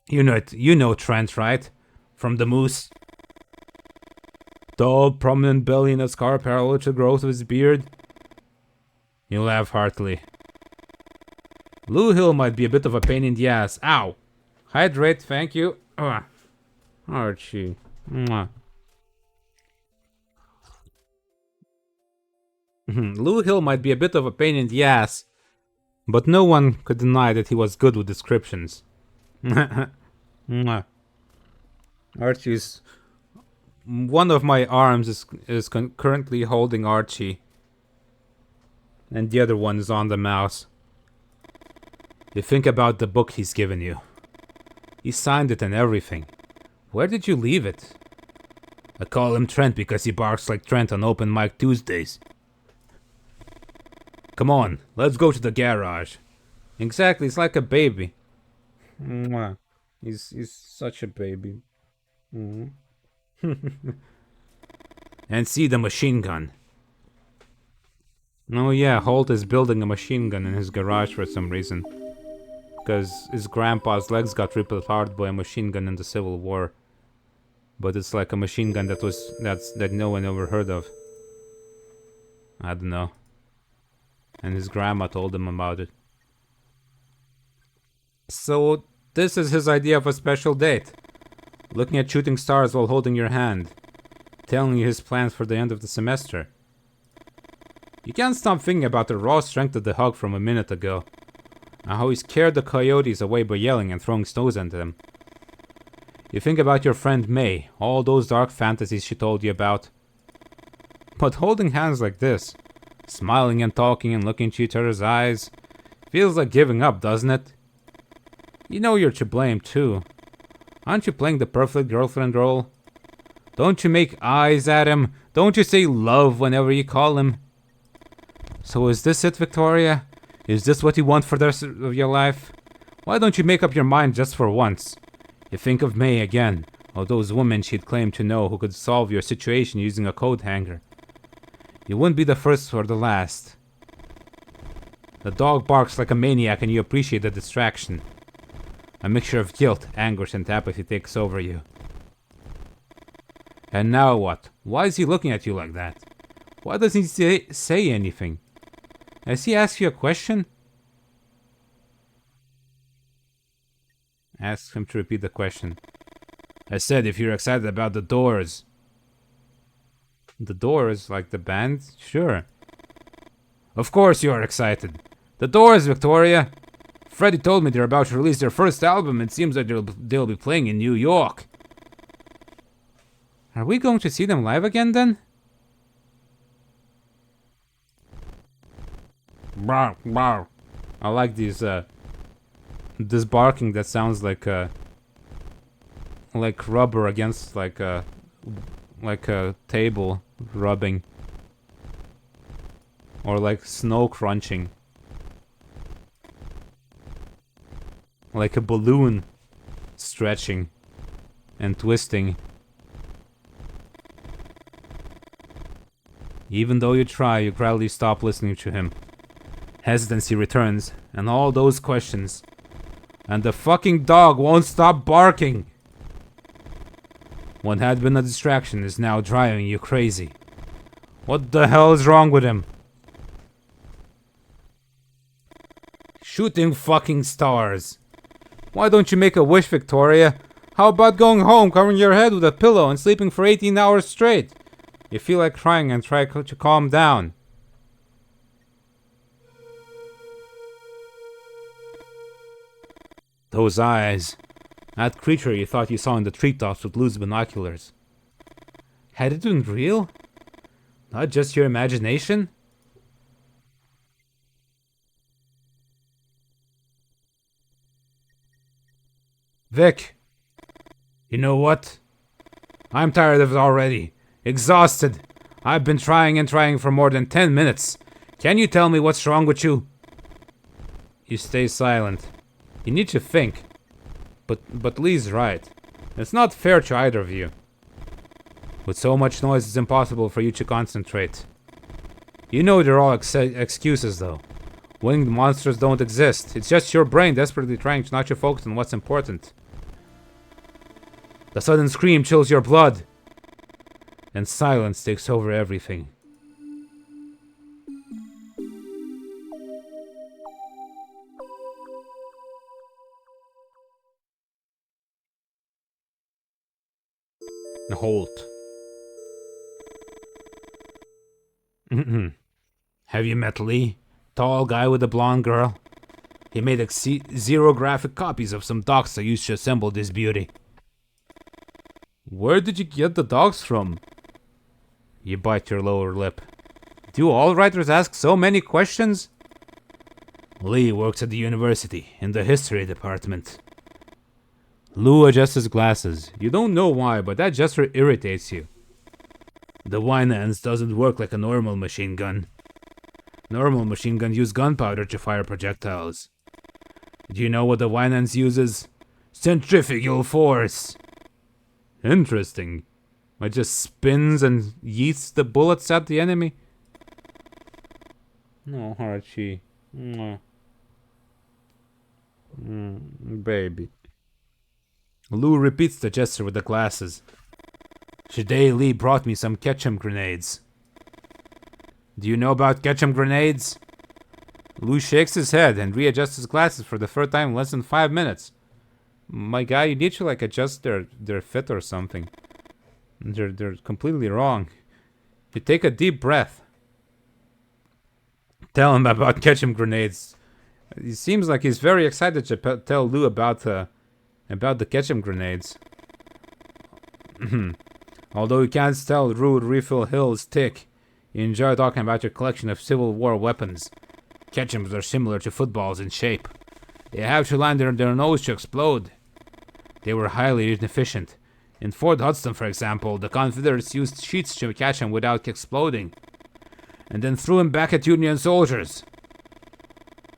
You know Trent, right? From the Moose. Tall, prominent belly and a scar parallel to the growth of his beard. You laugh heartily. Lou Hill might be a bit of a pain in the ass. Ow! Hydrate, thank you. Archie. Mwah. Lou Hill might be a bit of a pain in the ass, but no one could deny that he was good with descriptions. Archie's... One of my arms is currently holding Archie, and the other one is on the mouse. You think about the book he's given you. He signed it and everything. Where did you leave it? I call him Trent because he barks like Trent on open mic Tuesdays. Come on, let's go to the garage. Exactly, it's like a baby. Mwah. He's such a baby. And see the machine gun. Oh yeah, Holt is building a machine gun in his garage for some reason. Because his grandpa's legs got ripped apart by a machine gun in the Civil War. But it's like a machine gun that no one ever heard of. I don't know. And his grandma told him about it. So, this is his idea of a special date. Looking at shooting stars while holding your hand. Telling you his plans for the end of the semester. You can't stop thinking about the raw strength of the hug from a minute ago. And how he scared the coyotes away by yelling and throwing stones at them. You think about your friend May, all those dark fantasies she told you about. But holding hands like this, smiling and talking and looking into each other's eyes, feels like giving up, doesn't it? You know you're to blame too. Aren't you playing the perfect girlfriend role? Don't you make eyes at him? Don't you say love whenever you call him? So is this it, Victoria? Is this what you want for the rest of your life? Why don't you make up your mind just for once? You think of May again, or those women she'd claimed to know who could solve your situation using a coat hanger. You wouldn't be the first or the last. The dog barks like a maniac and you appreciate the distraction. A mixture of guilt, anguish, and apathy takes over you. And now what? Why is he looking at you like that? Why doesn't he say anything? Has he asked you a question? Ask him to repeat the question. I said if you're excited about the Doors. The Doors? Like the band? Sure. Of course you are excited. The Doors, Victoria! Freddie told me they're about to release their first album and it seems like they'll be playing in New York. Are we going to see them live again then? Bark, bark. I like these, this barking that sounds like rubber against like a table rubbing. Or like snow crunching. Like a balloon stretching and twisting. Even though you try, you gradually stop listening to him. Hesitancy returns, and all those questions. And the fucking dog won't stop barking! What had been a distraction is now driving you crazy. What the hell is wrong with him? Shooting fucking stars. Why don't you make a wish, Victoria? How about going home, covering your head with a pillow and sleeping for 18 hours straight? You feel like crying and try to calm down. Those eyes. That creature you thought you saw in the treetops with loose binoculars. Had it been real? Not just your imagination? Vic, you know what? I'm tired of it already. Exhausted. I've been trying and trying for more than 10 minutes. Can you tell me what's wrong with you? You stay silent. You need to think. But Lee's right. It's not fair to either of you. With so much noise, it's impossible for you to concentrate. You know they're all excuses, though. Winged monsters don't exist. It's just your brain desperately trying to not to focus on what's important. The sudden scream chills your blood, and silence takes over everything. Halt. Have you met Lee? Tall guy with a blonde girl. He made zero graphic copies of some dogs I used to assemble this beauty. Where did you get the dogs from? You bite your lower lip. Do all writers ask so many questions? Lee works at the university, in the history department. Lou adjusts his glasses. You don't know why, but that gesture irritates you. The Wed-Sun doesn't work like a normal machine gun. Normal machine guns use gunpowder to fire projectiles. Do you know what the Wed-Sun uses? Centrifugal force. Interesting. It just spins and yeets the bullets at the enemy? No, Archie. No. Baby. Lou repeats the gesture with the glasses. Today Lee brought me some ketchum grenades. Do you know about ketchum grenades? Lou shakes his head and readjusts his glasses for the third time in less than 5 minutes. My guy, you need to adjust their fit or something. They're completely wrong. You take a deep breath. Tell him about ketchum grenades. He seems like he's very excited to tell Lou about the ketchum grenades. Although you can't tell Rude Refill Hill's tick, you enjoy talking about your collection of Civil War weapons. Ketchums are similar to footballs in shape. They have to land their nose to explode. They were highly inefficient. In Fort Hudson, for example, the Confederates used sheets to catch him without exploding, and then threw him back at Union soldiers.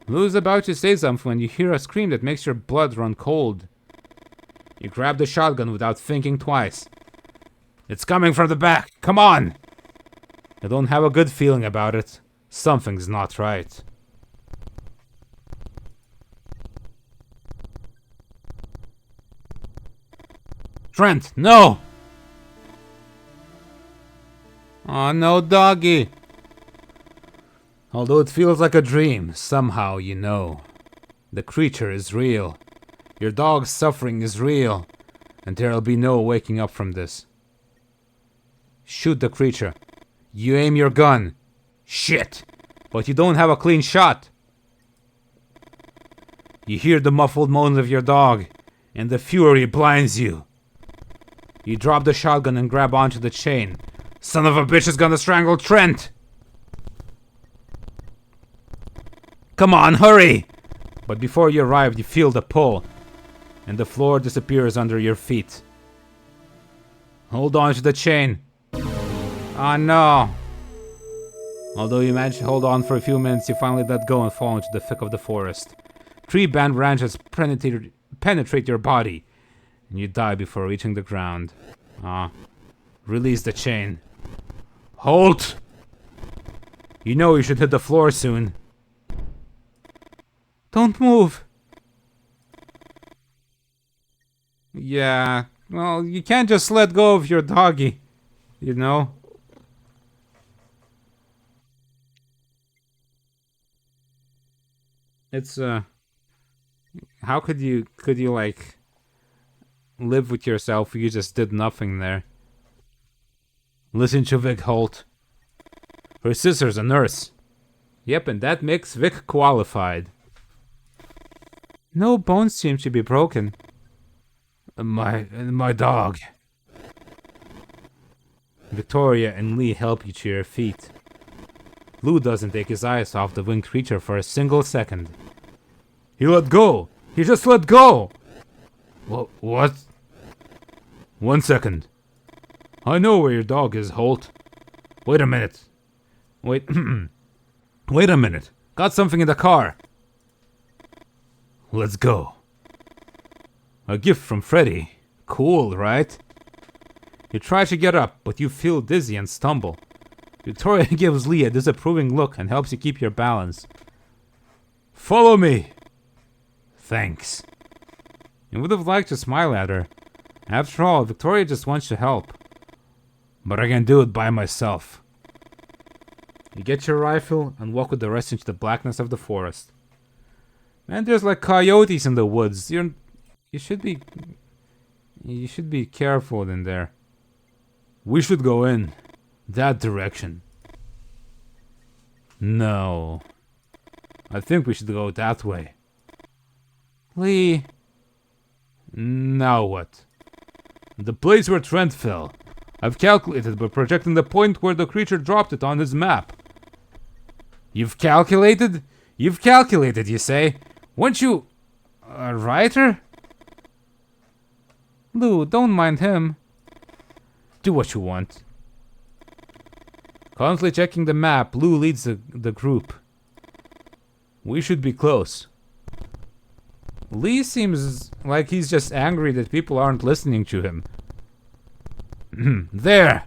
Lou's about to say something when you hear a scream that makes your blood run cold. You grab the shotgun without thinking twice. It's coming from the back. Come on! I don't have a good feeling about it. Something's not right. Trent, no! Oh no, doggy. Although it feels like a dream, somehow you know. The creature is real. Your dog's suffering is real. And there'll be no waking up from this. Shoot the creature. You aim your gun. Shit! But you don't have a clean shot. You hear the muffled moans of your dog, and the fury blinds you. You drop the shotgun and grab onto the chain. Son of a bitch is gonna strangle Trent! Come on, hurry! But before you arrive, you feel the pull, and the floor disappears under your feet. Hold on to the chain. Oh no! Although you manage to hold on for a few minutes, you finally let go and fall into the thick of the forest. Tree band branches penetrate your body, and you die before reaching the ground. Release the chain. Halt! You know you should hit the floor soon. Don't move. Yeah, well, you can't just let go of your doggy, you know? It's, how could you live with yourself if you just did nothing there? Listen to Vic Holt. Her sister's a nurse. Yep, and that makes Vic qualified. No bones seem to be broken. My dog. Victoria and Lee help you to your feet. Lou doesn't take his eyes off the winged creature for a single second. He let go! He just let go! What? 1 second. I know where your dog is, Holt. Wait a minute. Wait a minute. Got something in the car. Let's go. A gift from Freddy. Cool, right? You try to get up, but you feel dizzy and stumble. Victoria gives Lee a disapproving look and helps you keep your balance. Follow me! Thanks. You would have liked to smile at her. After all, Victoria just wants to help. But I can do it by myself. You get your rifle and walk with the rest into the blackness of the forest. Man, there's like coyotes in the woods. You should be careful in there. We should go in that direction. No. I think we should go that way. Lee. Now what? The place where Trent fell. I've calculated by projecting the point where the creature dropped it on his map. You've calculated? You've calculated, you say? Weren't you a writer? Lou, don't mind him. Do what you want. Constantly checking the map, Lou leads the group. We should be close. Lee seems like he's just angry that people aren't listening to him. There!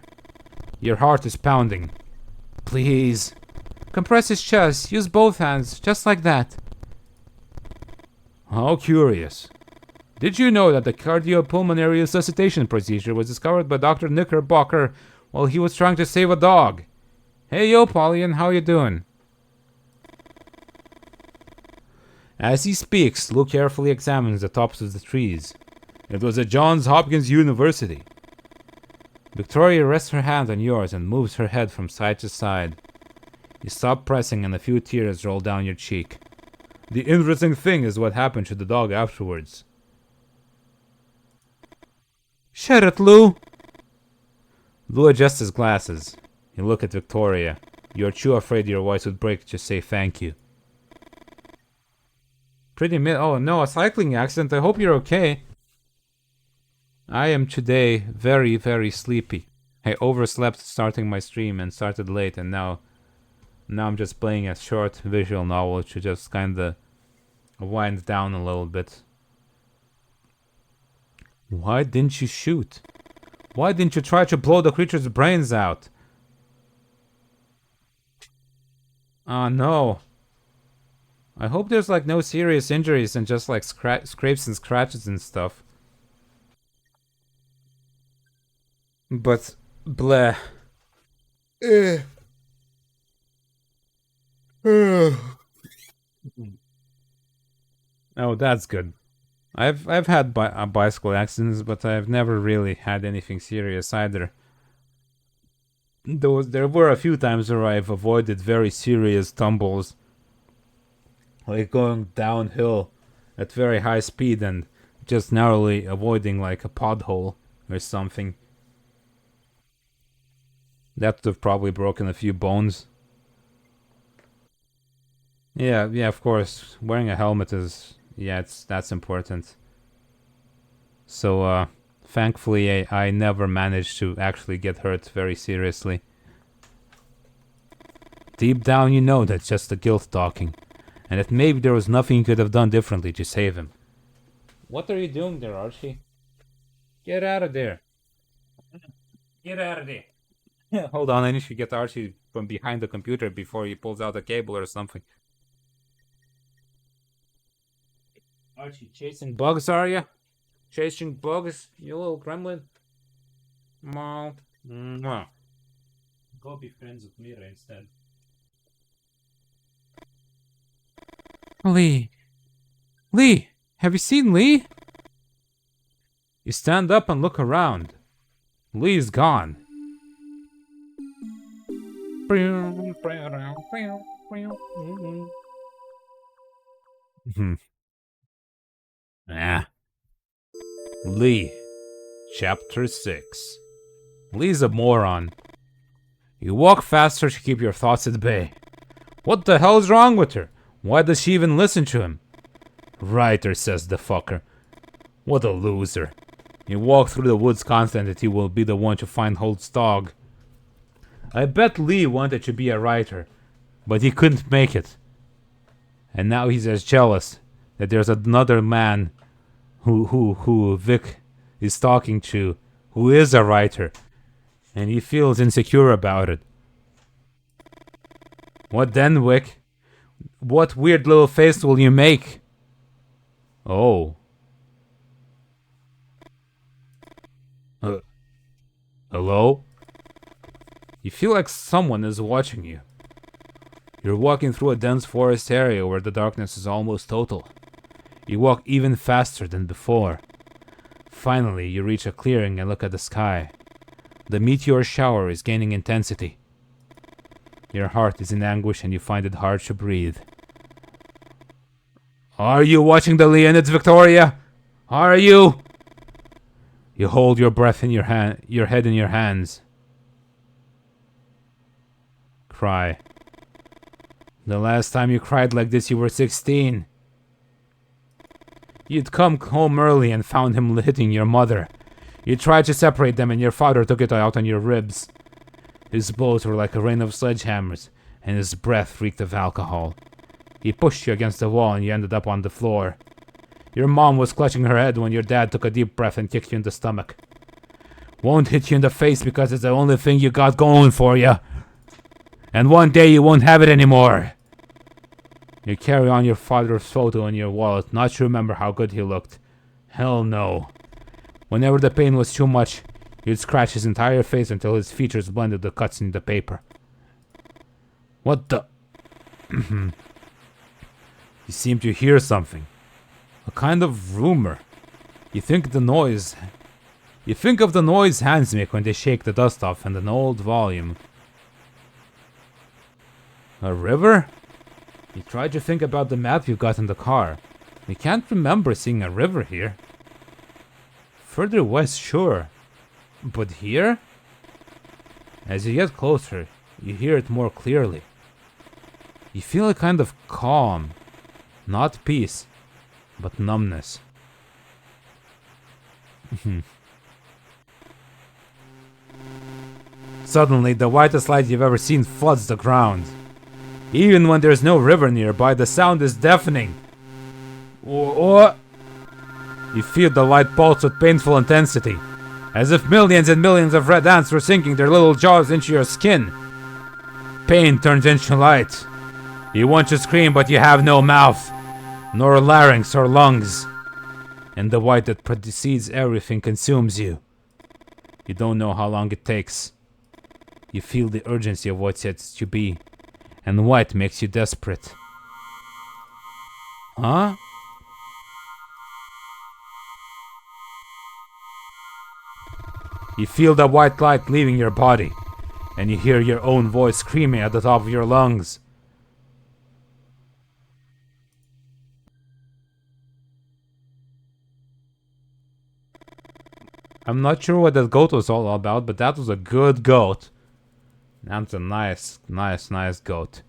Your heart is pounding. Please. Compress his chest. Use both hands, just like that. How curious. Did you know that the cardiopulmonary resuscitation procedure was discovered by Dr. Knickerbocker while he was trying to save a dog? Hey yo, Paulian, how you doing? As he speaks, Lou carefully examines the tops of the trees. It was at Johns Hopkins University. Victoria rests her hand on yours and moves her head from side to side. You stop pressing and a few tears roll down your cheek. The interesting thing is what happened to the dog afterwards. Shut it, Lou! Lou adjusts his glasses. You look at Victoria. You're too afraid your voice would break to say thank you. Oh no, a cycling accident. I hope you're okay. I am today very, very sleepy. I overslept starting my stream and started late, and now I'm just playing a short visual novel to just kinda wind down a little bit. Why didn't you shoot? Why didn't you try to blow the creature's brains out? Oh no. I hope there's like no serious injuries and just like scrapes and scratches and stuff. But, bleh. Oh, that's good. I've had bicycle accidents, but I've never really had anything serious either. There were a few times where I've avoided very serious tumbles, like going downhill at very high speed and just narrowly avoiding like a pothole or something. That would have probably broken a few bones. Yeah, of course. Wearing a helmet is, that's important. So, thankfully, I never managed to actually get hurt very seriously. Deep down, you know that's just the guilt talking, and that maybe there was nothing you could have done differently to save him. What are you doing there, Archie? Get out of there. Get out of there. Hold on, I need to get Archie from behind the computer before he pulls out a cable or something. Archie, chasing bugs, are you? Chasing bugs, you little gremlin? No. Go be friends with Mira instead. Lee! Have you seen Lee? You stand up and look around. Lee's gone. Lee. Chapter 6. Lee's a moron. You walk faster to keep your thoughts at bay. What the hell is wrong with her? Why does she even listen to him? Writer, says the fucker. What a loser. You walk through the woods confident that he will be the one to find Holt's dog. I bet Lee wanted to be a writer, but he couldn't make it. And now he's as jealous that there's another man who Vic is talking to, who is a writer, and he feels insecure about it. What then, Wick? What weird little face will you make? Oh. Hello? You feel like someone is watching you. You're walking through a dense forest area where the darkness is almost total. You walk even faster than before. Finally, you reach a clearing and look at the sky. The meteor shower is gaining intensity. Your heart is in anguish and you find it hard to breathe. Are you watching the Leonids, Victoria? Are you? You hold your breath in your head in your hands. Cry. The last time you cried like this, you were 16. You'd come home early and found him hitting your mother. You tried to separate them and your father took it out on your ribs. His blows were like a rain of sledgehammers, and his breath reeked of alcohol. He pushed you against the wall and you ended up on the floor. Your mom was clutching her head when your dad took a deep breath and kicked you in the stomach. Won't hit you in the face because it's the only thing you got going for you. And one day you won't have it anymore. You carry on your father's photo in your wallet, not to remember how good he looked. Hell no. Whenever the pain was too much, you'd scratch his entire face until his features blended the cuts in the paper. What the... You seem to hear something. A kind of rumor. You think of the noise hands make when they shake the dust off in an old volume. A river? You try to think about the map you got in the car. You can't remember seeing a river here. Further west, sure. But here? As you get closer, you hear it more clearly. You feel a kind of calm. Not peace, but numbness. Suddenly, the whitest light you've ever seen floods the ground. Even when there's no river nearby, the sound is deafening. You feel the light pulse with painful intensity, as if millions and millions of red ants were sinking their little jaws into your skin. Pain turns into light. You want to scream, but you have no mouth, nor larynx or lungs. And the white that precedes everything consumes you. You don't know how long it takes. You feel the urgency of what's yet to be, and white makes you desperate. Huh? You feel the white light leaving your body, and you hear your own voice screaming at the top of your lungs. I'm not sure what that goat was all about, but that was a good goat. That's a nice goat.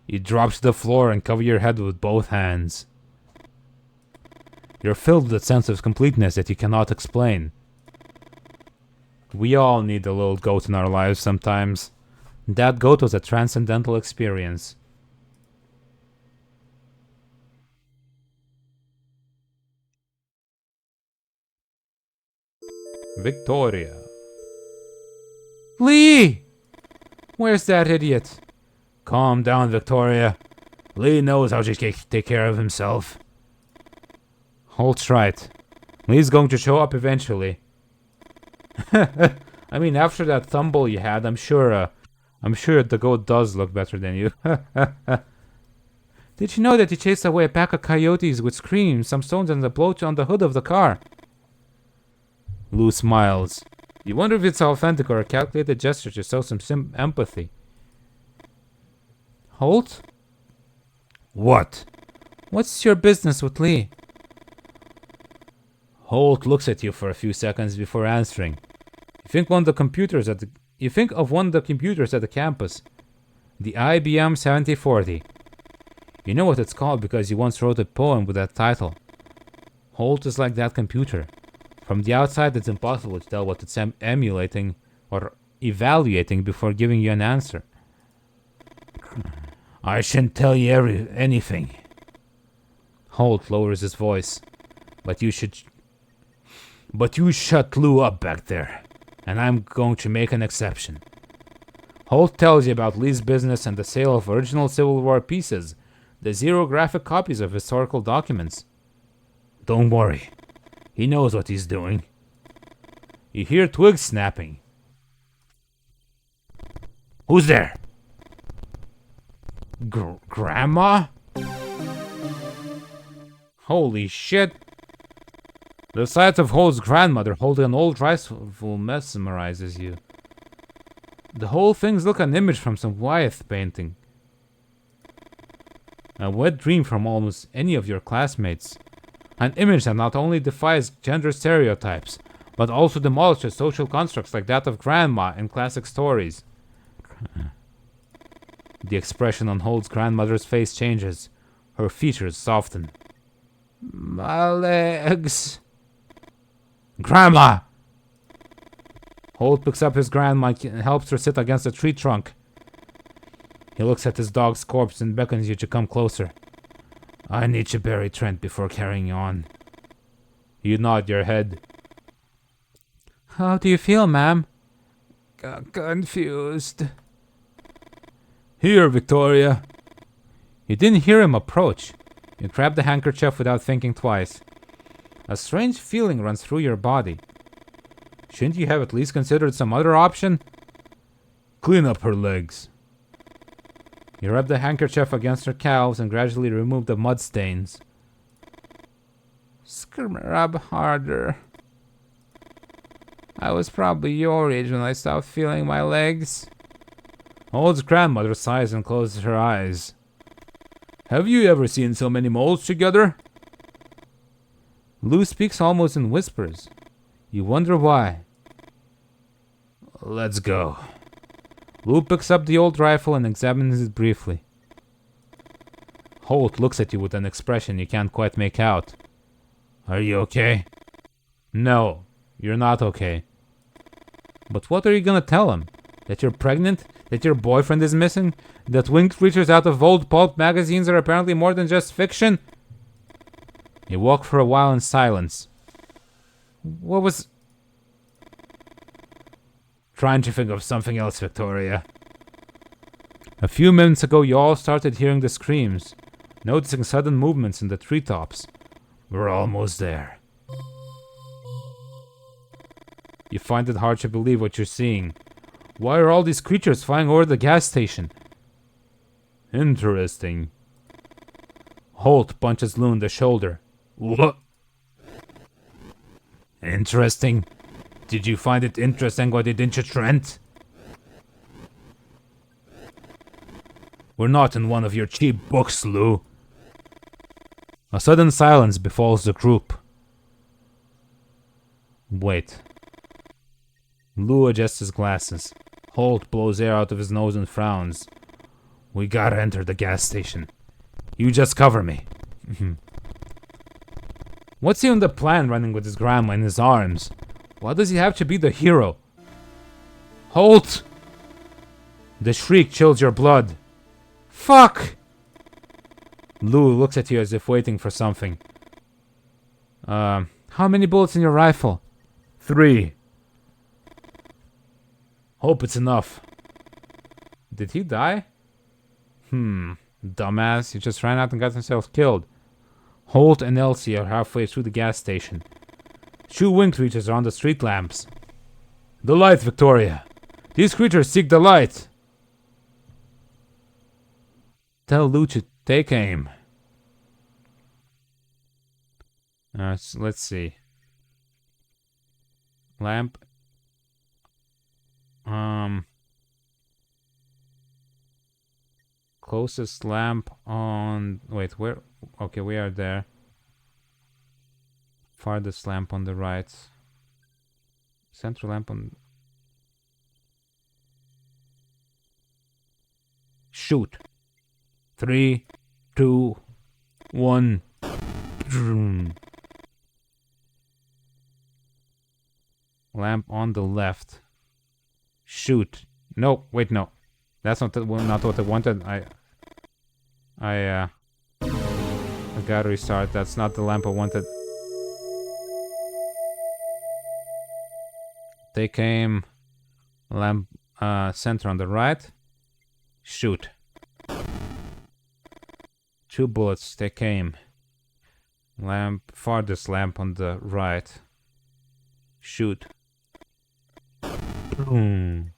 You drop to the floor and cover your head with both hands. You're filled with a sense of completeness that you cannot explain. We all need a little goat in our lives sometimes. That goat was a transcendental experience. Victoria. Lee! Where's that idiot? Calm down, Victoria. Lee knows how to take care of himself. Holt's right. Lee's going to show up eventually. I mean, after that tumble you had, I'm sure the goat does look better than you. Did you know that you chased away a pack of coyotes with screams, some stones, and a blow on the hood of the car? Lou smiles. You wonder if it's authentic or a calculated gesture to show some empathy. Holt? What? What's your business with Lee? Holt looks at you for a few seconds before answering. You think of one of the computers at the campus. The IBM 7040. You know what it's called because you once wrote a poem with that title. Holt is like that computer. From the outside, it's impossible to tell what it's emulating or evaluating before giving you an answer. I shouldn't tell you anything. Holt lowers his voice. But you shut Lou up back there, and I'm going to make an exception. Holt tells you about Lee's business and the sale of original Civil War pieces, the xerographic copies of historical documents. Don't worry. He knows what he's doing. You hear twigs snapping. Who's there? Grandma? Holy shit. The sight of Holt's grandmother holding an old rifle mesmerizes you. The whole thing's like an image from some Wyeth painting. A wet dream from almost any of your classmates. An image that not only defies gender stereotypes, but also demolishes social constructs like that of grandma in classic stories. The expression on Holt's grandmother's face changes. Her features soften. My legs. Grandma! Holt picks up his grandma and helps her sit against a tree trunk. He looks at his dog's corpse and beckons you to come closer. I need to bury Trent before carrying on. You nod your head. How do you feel, ma'am? Confused. Here, Victoria. You didn't hear him approach. You grabbed the handkerchief without thinking twice. A strange feeling runs through your body. Shouldn't you have at least considered some other option? Clean up her legs. You rub the handkerchief against her calves and gradually remove the mud stains. Rub harder. I was probably your age when I stopped feeling my legs. Holt's grandmother sighs and closes her eyes. Have you ever seen so many moles together? Lou speaks almost in whispers. You wonder why. Let's go. Lou picks up the old rifle and examines it briefly. Holt looks at you with an expression you can't quite make out. Are you okay? No, you're not okay. But what are you gonna tell him? That you're pregnant? That your boyfriend is missing? That winged creatures out of old pulp magazines are apparently more than just fiction? You walk for a while in silence. What was... Trying to think of something else, Victoria. A few minutes ago you all started hearing the screams, noticing sudden movements in the treetops. We're almost there. You find it hard to believe what you're seeing. Why are all these creatures flying over the gas station? Interesting. Holt punches Lou in the shoulder. What? Interesting? Did you find it interesting what they did to Trent? We're not in one of your cheap books, Lou. A sudden silence befalls the group. Wait. Lou adjusts his glasses. Holt blows air out of his nose and frowns. We gotta enter the gas station. You just cover me. What's even the plan running with his grandma in his arms? Why does he have to be the hero? Holt! The shriek chills your blood. Fuck! Lou looks at you as if waiting for something. How many bullets in your rifle? 3. Hope it's enough. Did he die? Dumbass, he just ran out and got himself killed. Holt and Elsie are halfway through the gas station. 2 winged creatures are on the street lamps. The light, Victoria. These creatures seek the light. Tell Lou to take aim. Let's see. Lamp. Closest lamp on... Wait, where? Okay, we are there. Farthest lamp on the right. Central lamp on... Shoot. 3, 2, 1. Lamp on the left. Shoot. No, wait, no. That's not what I wanted. I gotta restart. That's not the lamp I wanted. Take aim. Lamp center on the right. Shoot. 2 bullets, take aim. Lamp, farthest lamp on the right. Shoot. Boom.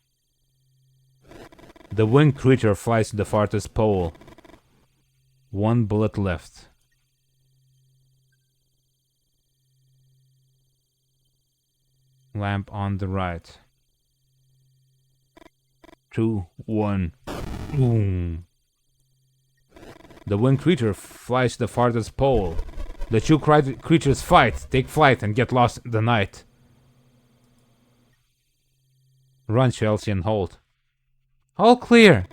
The winged creature flies to the farthest pole. 1 bullet left. Lamp on the right. 2, 1. Boom. The winged creature flies to the farthest pole. The 2 creatures fight, take flight, and get lost in the night. Run, Chelsea, and Holt. All clear.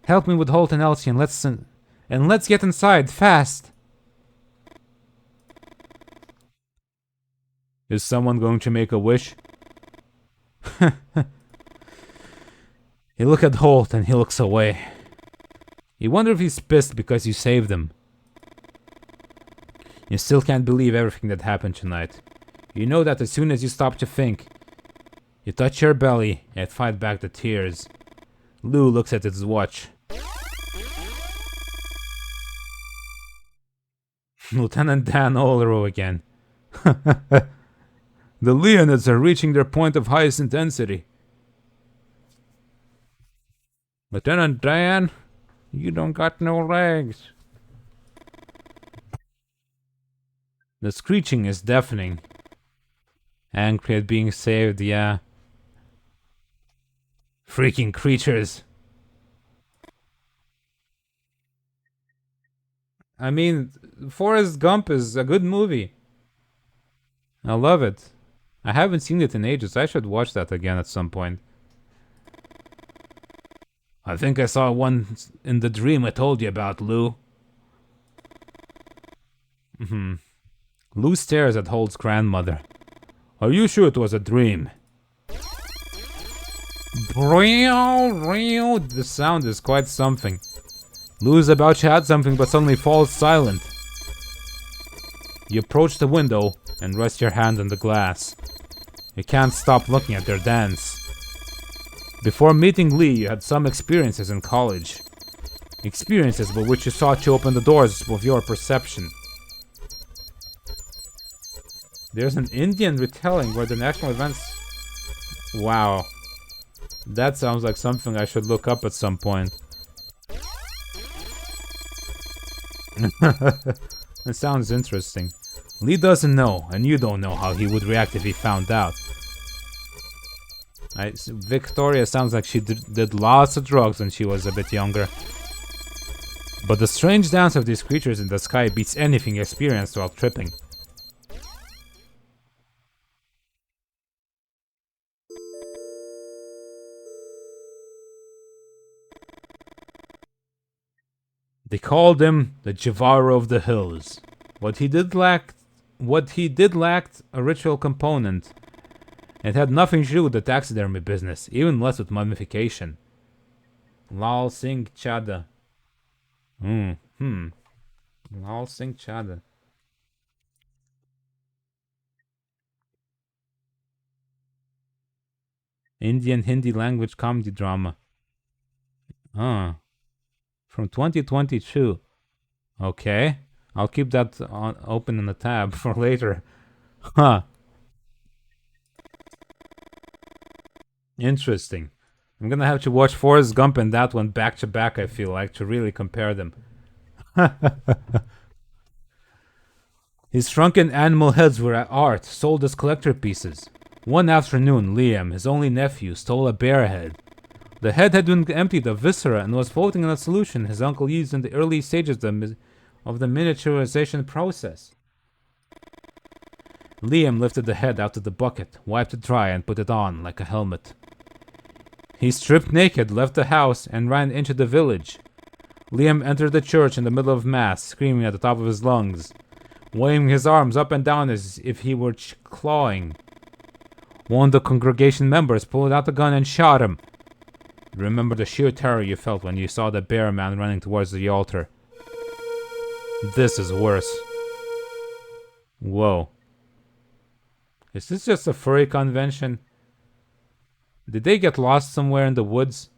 Help me with Holt and Elsie, and let's get inside fast. Is someone going to make a wish? You look at Holt and he looks away. You wonder if he's pissed because you saved him. You still can't believe everything that happened tonight. You know that as soon as you stop to think, you touch your belly and fight back the tears. Lou looks at his watch. Lieutenant Dan Olerow again. The Leonids are reaching their point of highest intensity. Lieutenant Dan, you don't got no legs. The screeching is deafening. Angry at being saved, yeah. Freaking creatures. I mean, Forrest Gump is a good movie. I love it. I haven't seen it in ages. I should watch that again at some point. I think I saw one in the dream I told you about, Lou. Lou stares at Holt's grandmother. Are you sure it was a dream? The sound is quite something. Lou's about to add something but suddenly falls silent. You approach the window and rest your hand on the glass. You can't stop looking at their dance. Before meeting Lee, you had some experiences in college. Experiences by which you sought to open the doors of your perception. There's an Indian retelling where the national events... Wow. That sounds like something I should look up at some point. It sounds interesting. Lee doesn't know, and you don't know how he would react if he found out. Victoria sounds like she did lots of drugs when she was a bit younger. But the strange dance of these creatures in the sky beats anything experienced while tripping. They called him the Devourer of the Hills. What he did lacked a ritual component. It had nothing to do with the taxidermy business, even less with mummification. Lal Singh Chada. Lal Singh Chada. Indian Hindi language comedy drama. From 2022. Okay. I'll keep that open in the tab for later. Interesting. I'm gonna have to watch Forrest Gump and that one back to back, I feel like, to really compare them. His shrunken animal heads were art, sold as collector pieces. One afternoon, Liam, his only nephew, stole a bear head. The head had been emptied of viscera and was floating in a solution his uncle used in the early stages of the miniaturization process. Liam lifted the head out of the bucket, wiped it dry, and put it on like a helmet. He stripped naked, left the house, and ran into the village. Liam entered the church in the middle of mass, screaming at the top of his lungs, waving his arms up and down as if he were clawing. One of the congregation members pulled out a gun and shot him. Remember the sheer terror you felt when you saw the bear man running towards the altar. This is worse. Whoa. Is this just a furry convention? Did they get lost somewhere in the woods?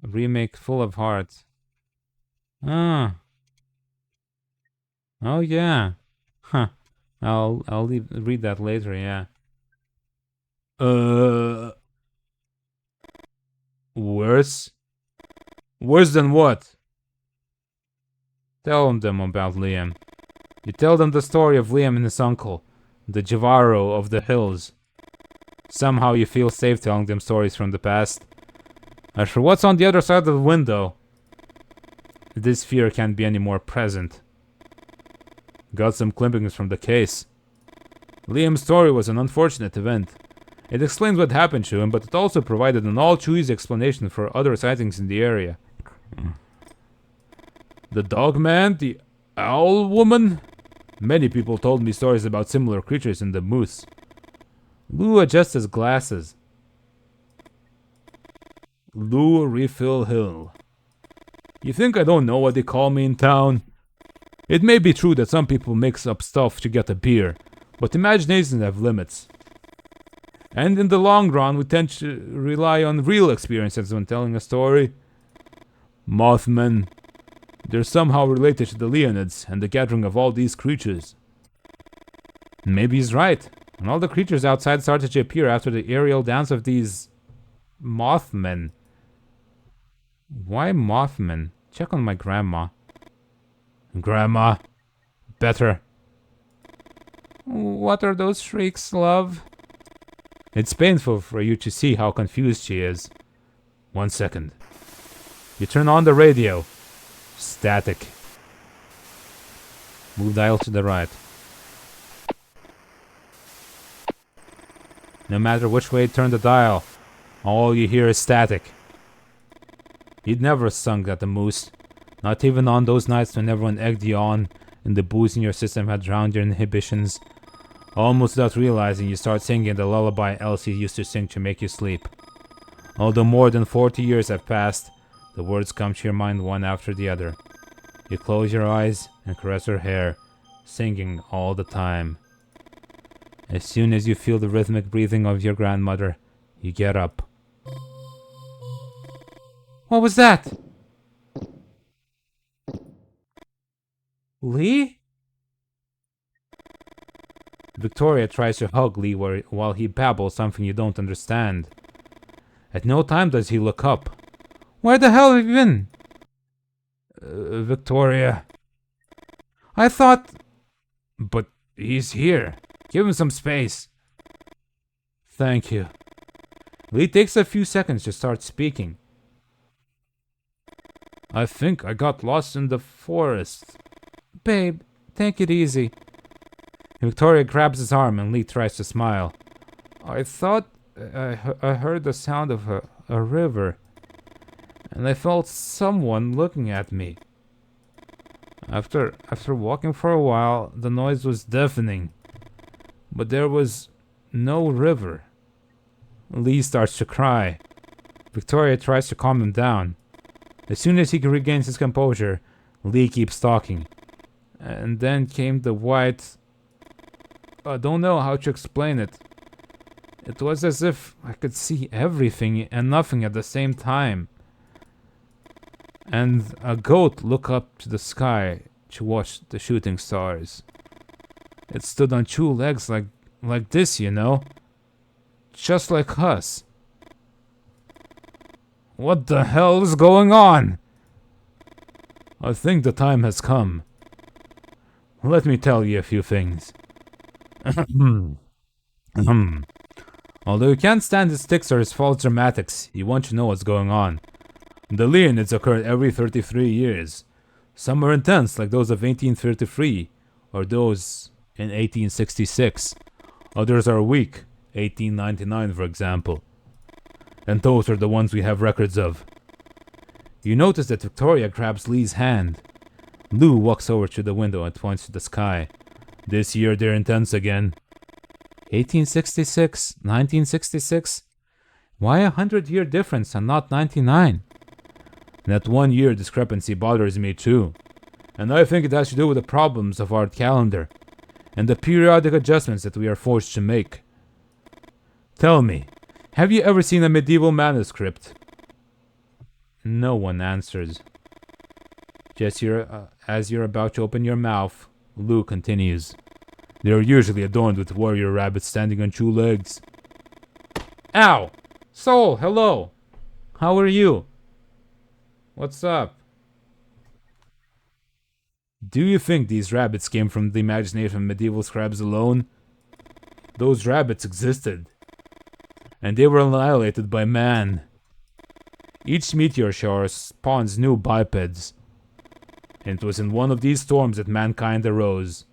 Remake full of heart. Ah. Oh yeah. Huh. I'll read that later, yeah. Worse? Worse than what? Tell them about Liam. You tell them the story of Liam and his uncle, the Javaro of the hills. Somehow you feel safe telling them stories from the past. As for what's on the other side of the window, this fear can't be any more present. Got some clippings from the case. Liam's story was an unfortunate event. It explains what happened to him, but it also provided an all-too-easy explanation for other sightings in the area. The dog man? The owl woman? Many people told me stories about similar creatures in the moose. Lou adjusts his glasses. Lou Refill Hill. You think I don't know what they call me in town? It may be true that some people mix up stuff to get a beer, but imaginations have limits. And in the long run, we tend to rely on real experiences when telling a story. Mothmen. They're somehow related to the Leonids and the gathering of all these creatures. Maybe he's right, and all the creatures outside started to appear after the aerial dance of these Mothmen. Why Mothmen? Check on my grandma. Grandma. Better. What are those shrieks, love? It's painful for you to see how confused she is. 1 second. You turn on the radio. Static. Move dial to the right. No matter which way you turn the dial, all you hear is static. You'd never sung at the Moose. Not even on those nights when everyone egged you on and the booze in your system had drowned your inhibitions. Almost without realizing, you start singing the lullaby Elsie used to sing to make you sleep. Although more than 40 years have passed, the words come to your mind one after the other. You close your eyes and caress her hair, singing all the time. As soon as you feel the rhythmic breathing of your grandmother, you get up. What was that? Lee? Victoria tries to hug Lee while he babbles something you don't understand. At no time does he look up. Where the hell have you been? Victoria. I thought... But he's here. Give him some space. Thank you. Lee takes a few seconds to start speaking. I think I got lost in the forest. Babe, take it easy. Victoria grabs his arm and Lee tries to smile. I thought I heard the sound of a river, and I felt someone looking at me. After walking for a while, the noise was deafening, but there was no river. Lee starts to cry. Victoria tries to calm him down. As soon as he regains his composure, Lee keeps talking. And then came the white... I don't know how to explain it. It was as if I could see everything and nothing at the same time. And a goat looked up to the sky to watch the shooting stars. It stood on two legs like this, you know? Just like us. What the hell is going on? I think the time has come. Let me tell you a few things. Although you can't stand his sticks or his false dramatics, you want to know what's going on. The Leonids occur every 33 years. Some are intense, like those of 1833, or those in 1866. Others are weak, 1899 for example. And those are the ones we have records of. You notice that Victoria grabs Lee's hand. Lou walks over to the window and points to the sky. This year they're intense again. 1866, 1966? Why a 100-year difference and not 99? And that 1 year discrepancy bothers me too. And I think it has to do with the problems of our calendar and the periodic adjustments that we are forced to make. Tell me, have you ever seen a medieval manuscript? No one answers. Just as you're about to open your mouth, Lou continues. They are usually adorned with warrior rabbits standing on 2 legs. Ow! Soul, hello! How are you? What's up? Do you think these rabbits came from the imagination of medieval scribes alone? Those rabbits existed, and they were annihilated by man. Each meteor shower spawns new bipeds, and it was in one of these storms that mankind arose.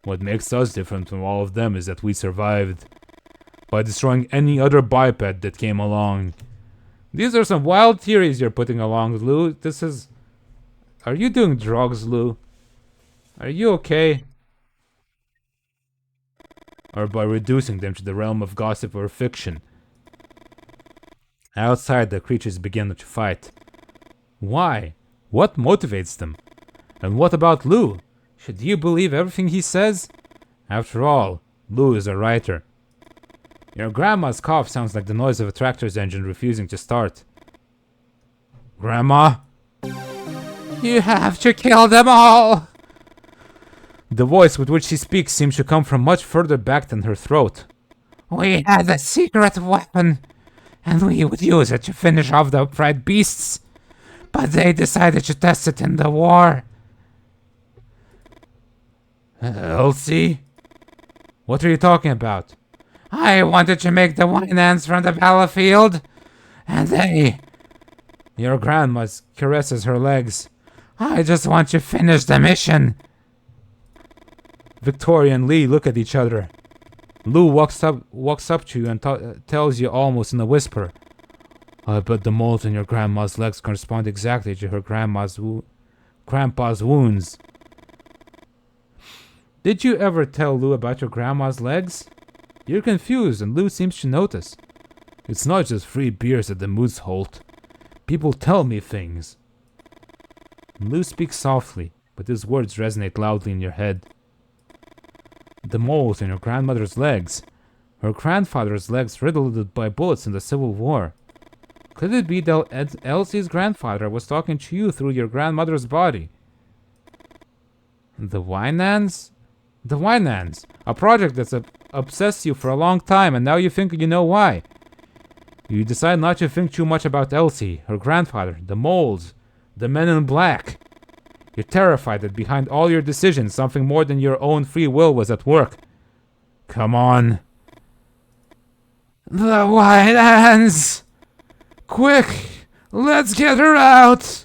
What makes us different from all of them is that we survived by destroying any other biped that came along. These are some wild theories you're putting along, Lou. Are you doing drugs, Lou? Are you okay? Or by reducing them to the realm of gossip or fiction? Outside, the creatures begin to fight. Why? What motivates them? And what about Lou? Should you believe everything he says? After all, Lou is a writer. Your grandma's cough sounds like the noise of a tractor's engine refusing to start. Grandma? You have to kill them all! The voice with which she speaks seems to come from much further back than her throat. We had a secret weapon, and we would use it to finish off the upright beasts, but they decided to test it in the war. Elsie? What are you talking about? I wanted to make the wine ants from the battlefield, and they... Your grandma caresses her legs. I just want to finish the mission. Victoria and Lee look at each other. Lou walks up to you and tells you almost in a whisper. I bet the moles in your grandma's legs correspond exactly to her grandpa's wounds. Did you ever tell Lou about your grandma's legs? You're confused, and Lou seems to notice. It's not just free beers at the Moose Holt. People tell me things. Lou speaks softly, but his words resonate loudly in your head. The moles in your grandmother's legs. Her grandfather's legs riddled by bullets in the Civil War. Could it be that Elsie's grandfather was talking to you through your grandmother's body? The Winans? The Winans, a project that's obsessed you for a long time, and now you think you know why. You decide not to think too much about Elsie, her grandfather, the moles, the men in black. You're terrified that behind all your decisions, something more than your own free will was at work. Come on. The Winans! Quick! Let's get her out!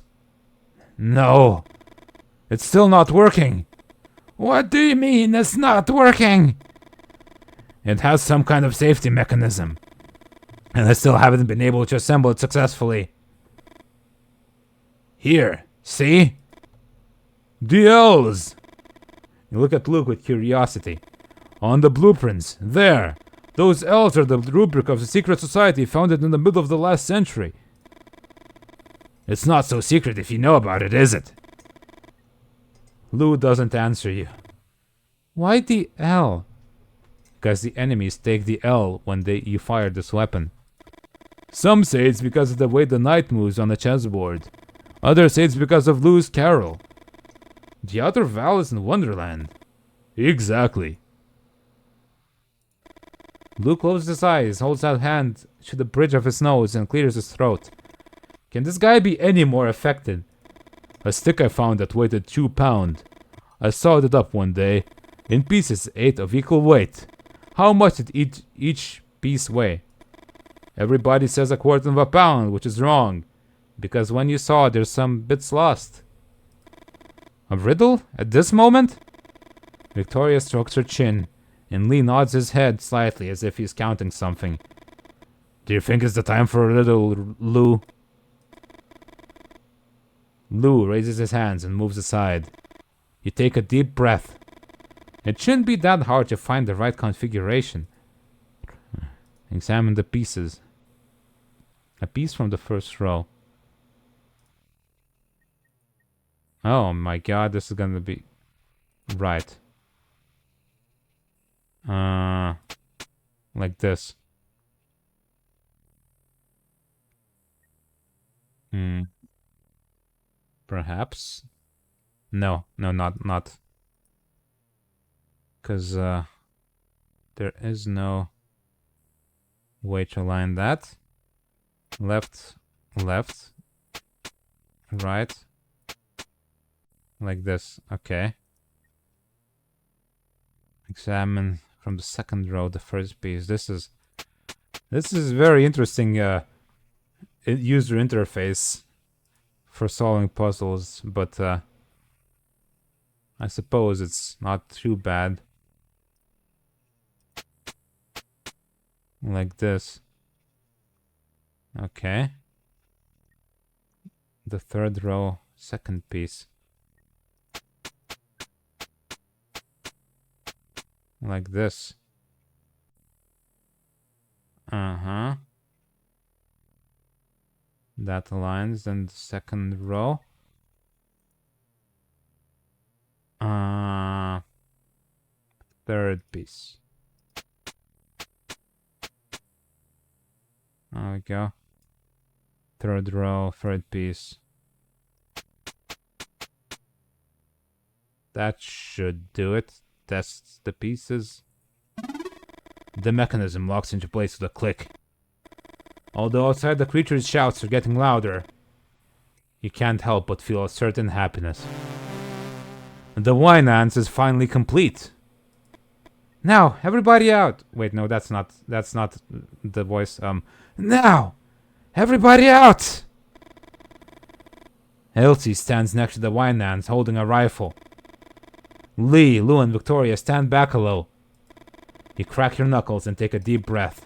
No. It's still not working. What do you mean it's not working? It has some kind of safety mechanism, and I still haven't been able to assemble it successfully. Here, see? The L's! You look at Luke with curiosity. On the blueprints, there. Those L's are the rubric of the secret society founded in the middle of the last century. It's not so secret if you know about it, is it? Lou doesn't answer you. Why the L? Because the enemies take the L when you fire this weapon. Some say it's because of the way the knight moves on the chessboard. Others say it's because of Lou's carol. The other Val is in Wonderland. Exactly. Lou closes his eyes, holds out hand to the bridge of his nose, and clears his throat. Can this guy be any more affected? A stick I found that weighed 2 pounds. I sawed it up one day, in pieces 8 of equal weight. How much did each piece weigh? Everybody says 1/4 pound, which is wrong, because when you saw there's some bits lost. A riddle? At this moment? Victoria strokes her chin, and Lee nods his head slightly as if he's counting something. Do you think it's the time for a riddle, Lou? Lou raises his hands and moves aside. You take a deep breath. It shouldn't be that hard to find the right configuration. Examine the pieces. A piece from the first row. Oh my god, this is gonna be... Right. Like this. Perhaps? No, not. Because, there is no way to align that. Left, right. Like this, okay. Examine from the second row the first piece. This is very interesting user interface for solving puzzles, but I suppose it's not too bad. Like this. Okay. The third row, second piece. Like this. Uh-huh. That aligns, then the second row. Third piece. There we go. Third row, third piece. That should do it. Test the pieces. The mechanism locks into place with a click. Although outside the creature's shouts are getting louder, you can't help but feel a certain happiness. The wine dance is finally complete. Now, everybody out! Wait, no, that's not the voice. Now! Everybody out! Elsie stands next to the wine dance holding a rifle. Lee, Lou, and Victoria stand back a little. You crack your knuckles and take a deep breath.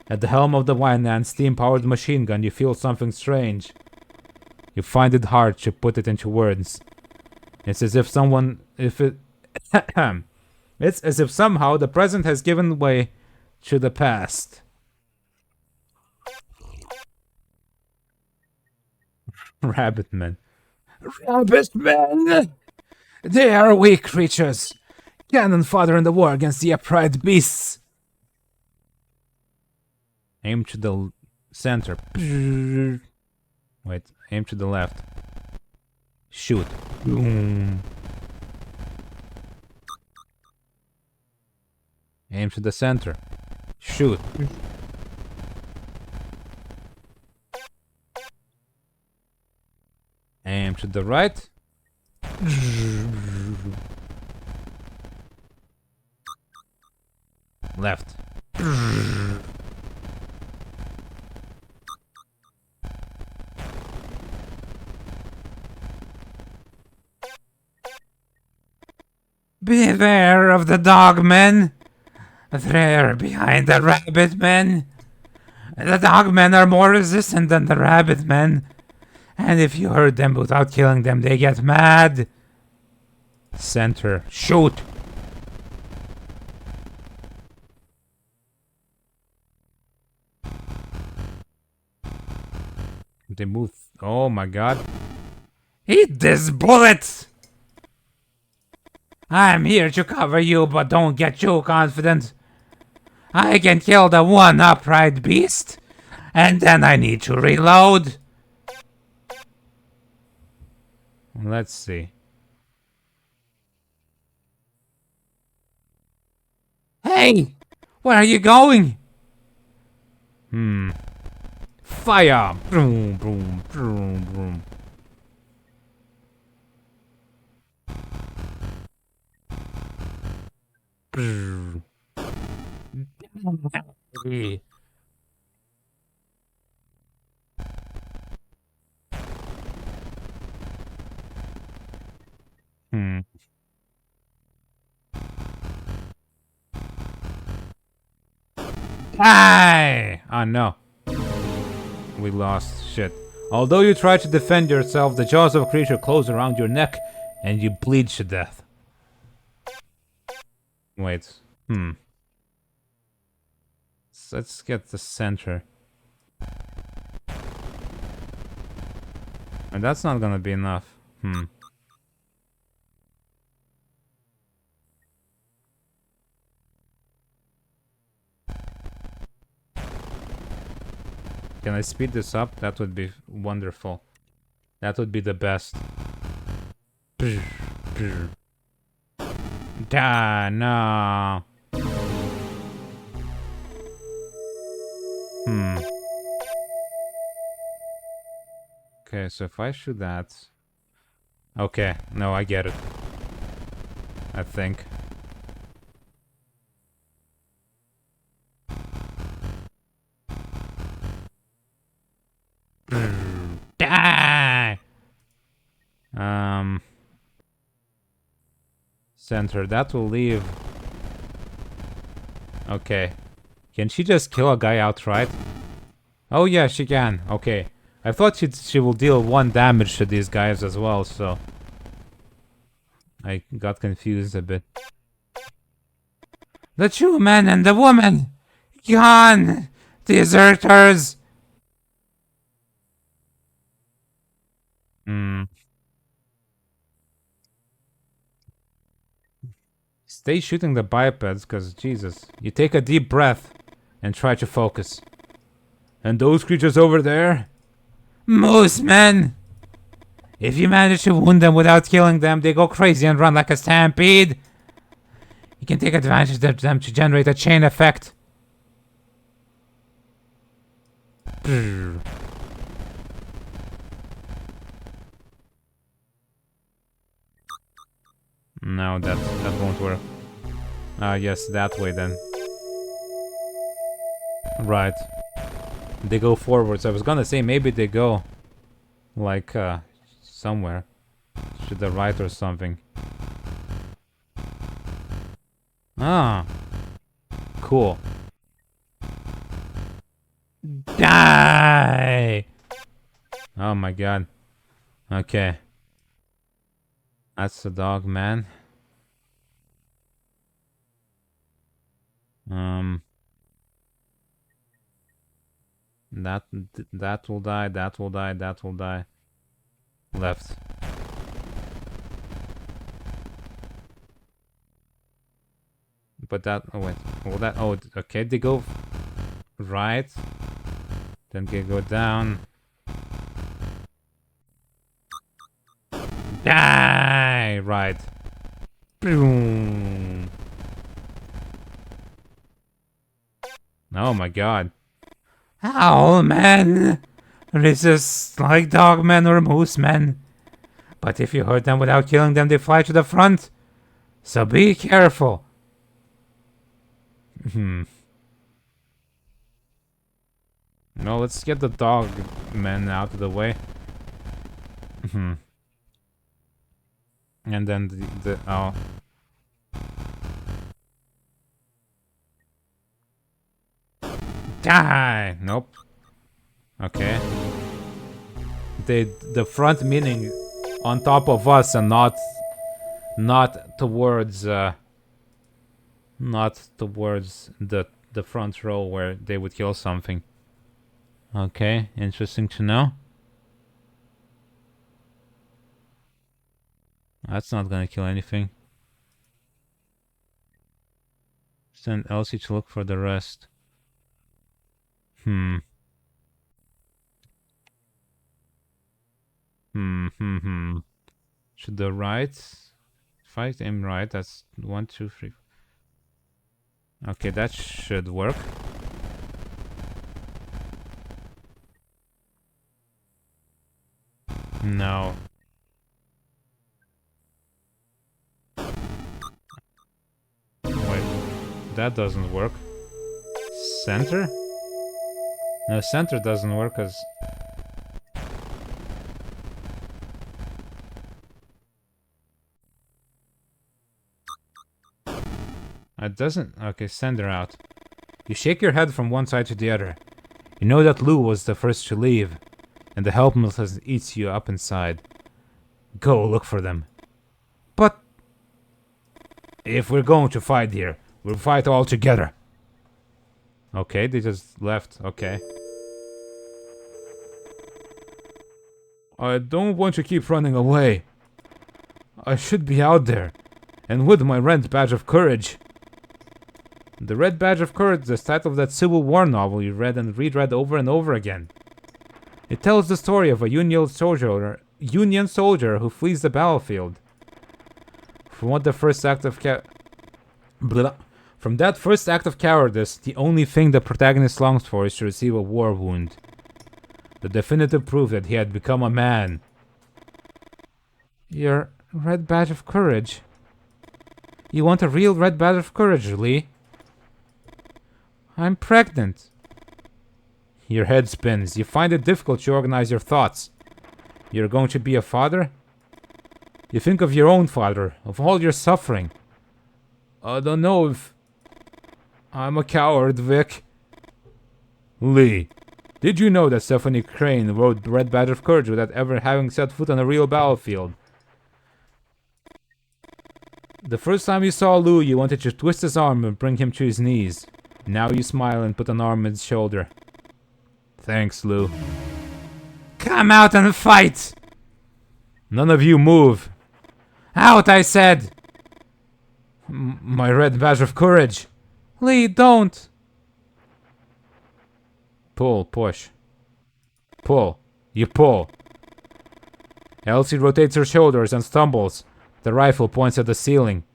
At the helm of the Wine-Man's steam-powered machine gun, you feel something strange. You find it hard to put it into words. It's as if somehow the present has given way to the past. Rabbitmen. Rabbitmen! They are weak creatures. Cannon fodder in the war against the upright beasts. Aim to the center. Wait, aim to the left. Shoot. Boom. Aim to the center. Shoot. Aim to the right. Left. Beware of the dogmen. They're behind the rabbit men. The dogmen are more resistant than the rabbit men. And if you hurt them without killing them, they get mad. Center. Shoot. They move. Oh my god. Eat this bullet! I'm here to cover you, but don't get too confident. I can kill the one upright beast, and then I need to reload. Let's see. Hey! Where are you going? Fire! Boom, boom, boom, boom. Hi! Oh no. We lost. Shit. Although you try to defend yourself, the jaws of a creature close around your neck and you bleed to death. Wait. Let's get the center. And that's not gonna be enough. Hmm. Can I speed this up? That would be wonderful. That would be the best. Da, no. Hmm. Okay, so if I shoot that... Okay, no, I get it. I think. Die! Center, that will leave... Okay. Can she just kill a guy outright? Oh yeah, she can. Okay. I thought she will deal 1 damage to these guys as well, so... I got confused a bit. The 2 men and the woman! Gone! Deserters! Hmm. Stay shooting the bipeds, cause Jesus. You take a deep breath and try to focus. And those creatures over there? Mothmen! If you manage to wound them without killing them, they go crazy and run like a stampede. You can take advantage of them to generate a chain effect. No, that won't work. Yes, that way then. Right. They go forwards. I was gonna say maybe they go like somewhere to the right or something. Ah, cool. Die! Oh my god. Okay. That's the dog, man. That will die, that will die, that will die. Left. But that, oh wait, well that, oh, okay, they go right, then they go down. Die! Right. Boom. Oh my god. Owl men resist like dogmen or moosemen. But if you hurt them without killing them, they fly to the front. So be careful. No, let's get the dog men out of the way. And then the oh. Die! Nope. Okay. The front meaning on top of us and not towards not towards the front row where they would kill something. Okay, interesting to know. That's not gonna kill anything. Send Elsie to look for the rest. To the right. If I aim right, that's 1, 2, 3. Okay, that should work. No. Wait, that doesn't work. Center? No, center doesn't work because... It doesn't... Okay, send her out. You shake your head from one side to the other. You know that Lou was the first to leave, and the helplessness eats you up inside. Go look for them. But... if we're going to fight here, we'll fight all together. Okay, they just left. Okay. I don't want to keep running away. I should be out there, and with my red badge of courage. The Red Badge of Courage is the title of that Civil War novel you read and reread over and over again. It tells the story of a Union soldier who flees the battlefield. From that first act of cowardice, the only thing the protagonist longs for is to receive a war wound. The definitive proof that he had become a man. Your Red Badge of Courage? You want a real Red Badge of Courage, Lee? I'm pregnant. Your head spins. You find it difficult to organize your thoughts. You're going to be a father? You think of your own father, of all your suffering. I don't know if... I'm a coward, Vic. Lee, did you know that Stephanie Crane wrote Red Badge of Courage without ever having set foot on a real battlefield? The first time you saw Lou, you wanted to twist his arm and bring him to his knees. Now you smile and put an arm on his shoulder. Thanks, Lou. Come out and fight! None of you move. Out, I said! My Red Badge of Courage. Lee, don't! Pull, push. Pull. You pull. Elsie rotates her shoulders and stumbles. The rifle points at the ceiling.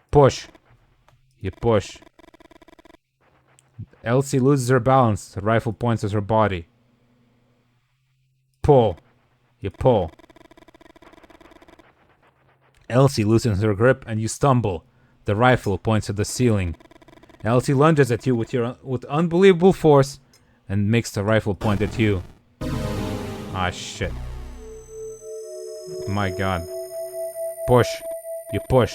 Push. You push. Elsie loses her balance. The rifle points at her body. Pull. You pull. Elsie loosens her grip and you stumble. The rifle points at the ceiling. Elsie lunges at you with unbelievable force and makes the rifle point at you. Ah, shit. My god. Push. You push.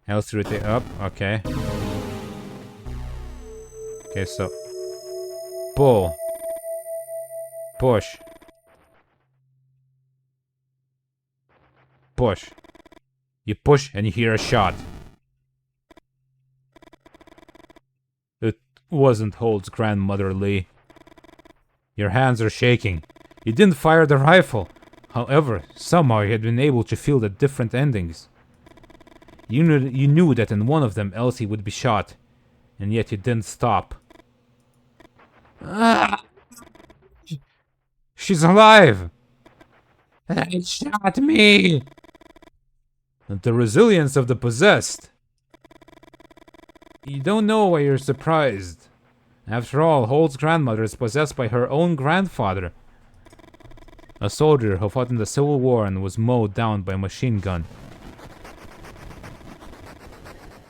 Elsie rotate up. Okay. Okay, so... Pull. Push. Push. You push and you hear a shot. It wasn't Holt's grandmother, Lee. Your hands are shaking. You didn't fire the rifle. However, somehow you had been able to feel the different endings. You knew that in one of them Elsie would be shot, and yet you didn't stop. Ah! She's alive! They shot me! The resilience of the possessed. You don't know why you're surprised. After all, Holt's grandmother is possessed by her own grandfather. A soldier who fought in the Civil War and was mowed down by a machine gun.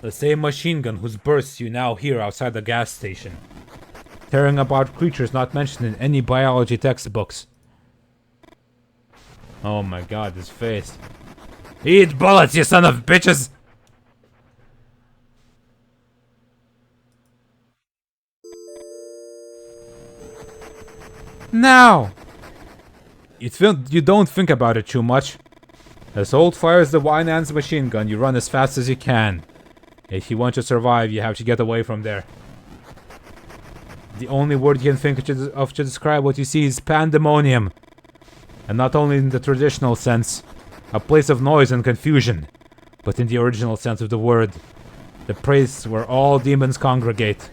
The same machine gun whose bursts you now hear outside the gas station. Tearing about creatures not mentioned in any biology textbooks. Oh my god, his face. Eat bullets, you son of bitches! Now! You don't think about it too much. As Holt fires the Winans machine gun, you run as fast as you can. If you want to survive, you have to get away from there. The only word you can think of to describe what you see is pandemonium. And not only in the traditional sense, a place of noise and confusion, but in the original sense of the word, the place where all demons congregate.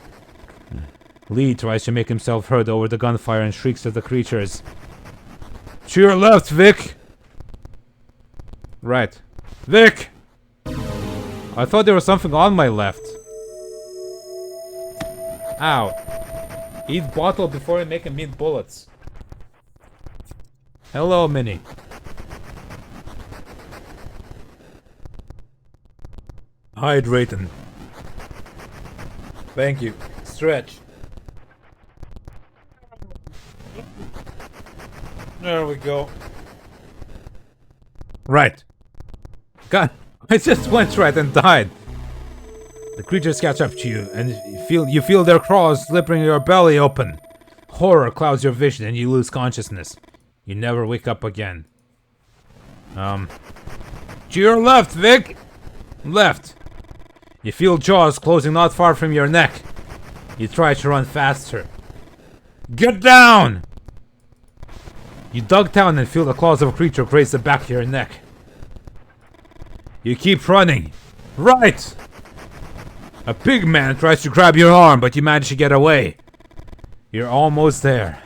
Lee tries to make himself heard over the gunfire and shrieks at the creatures. To your left, Vic! Right. Vic! I thought there was something on my left. Ow. Eat bottle before you make him eat bullets. Hello, Minnie. Hydrating. Thank you. Stretch. There we go. Right. God, I just went right and died. The creatures catch up to you, and you feel their claws slipping your belly open. Horror clouds your vision, and you lose consciousness. You never wake up again. To your left, Vic. Left. You feel jaws closing not far from your neck. You try to run faster. Get down! You dug down and feel the claws of a creature graze the back of your neck. You keep running. Right! A big man tries to grab your arm, but you manage to get away. You're almost there.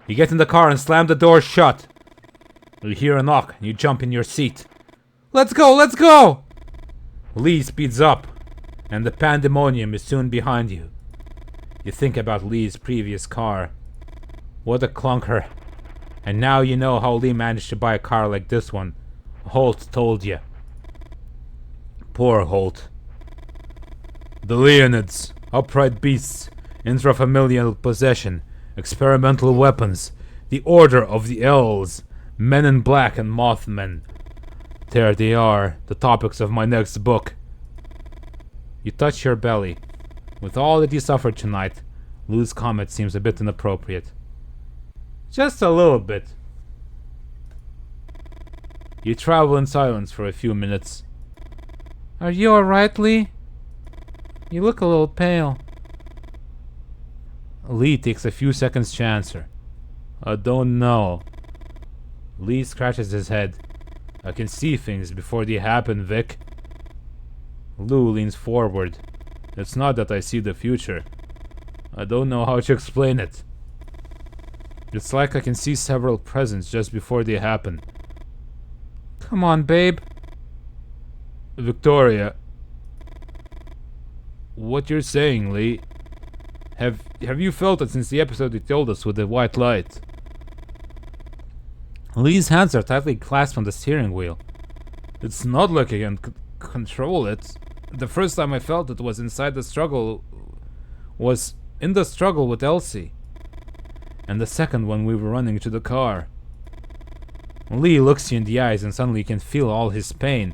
You get in the car and slam the door shut. You hear a knock and you jump in your seat. Let's go, let's go! Lee speeds up, and the pandemonium is soon behind you. You think about Lee's previous car. What a clunker. And now you know how Lee managed to buy a car like this one. Holt told you. Poor Holt. The Leonids, upright beasts, intrafamilial possession, experimental weapons, the Order of the Elves, Men in Black and Mothmen. There they are, the topics of my next book. You touch your belly. With all that you suffered tonight, Lou's comment seems a bit inappropriate. Just a little bit. You travel in silence for a few minutes. Are you alright, Lee? You look a little pale. Lee takes a few seconds to answer. I don't know. Lee scratches his head. I can see things before they happen, Vic. Lou leans forward. It's not that I see the future. I don't know how to explain it. It's like I can see several presents just before they happen. Come on, babe. Victoria. What you're saying, Lee? Have you felt it since the episode you told us with the white light? Lee's hands are tightly clasped on the steering wheel. It's not like I can control it. The first time I felt it was inside the struggle... was in the struggle with Elsie. And the second when we were running to the car. Lee looks you in the eyes and suddenly you can feel all his pain.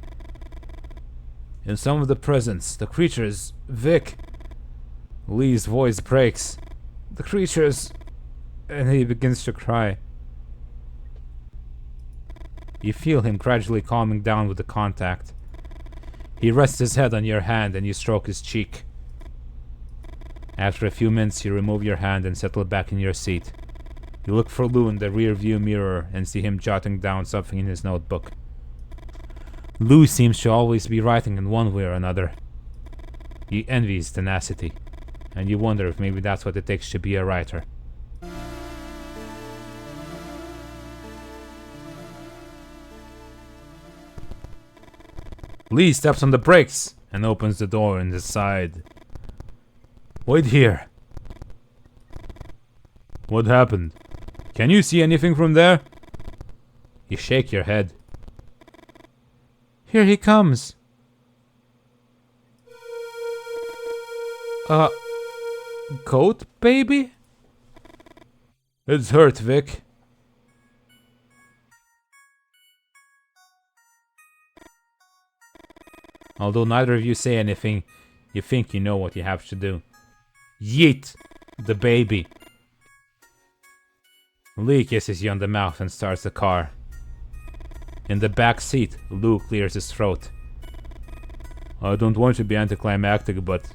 In some of the presents, the creatures... Vic... Lee's voice breaks. The creatures... And he begins to cry. You feel him gradually calming down with the contact. He rests his head on your hand and you stroke his cheek. After a few minutes, you remove your hand and settle back in your seat. You look for Lou in the rear view mirror and see him jotting down something in his notebook. Lou seems to always be writing in one way or another. You envy his tenacity, and you wonder if maybe that's what it takes to be a writer. Lee steps on the brakes and opens the door in the side. Wait here. What happened? Can you see anything from there? You shake your head. Here he comes. Goat baby? It's hurt, Vic. Although neither of you say anything, you think you know what you have to do. Yeet the baby. Lee kisses you on the mouth and starts the car. In the back seat, Lou clears his throat. I don't want to be anticlimactic, but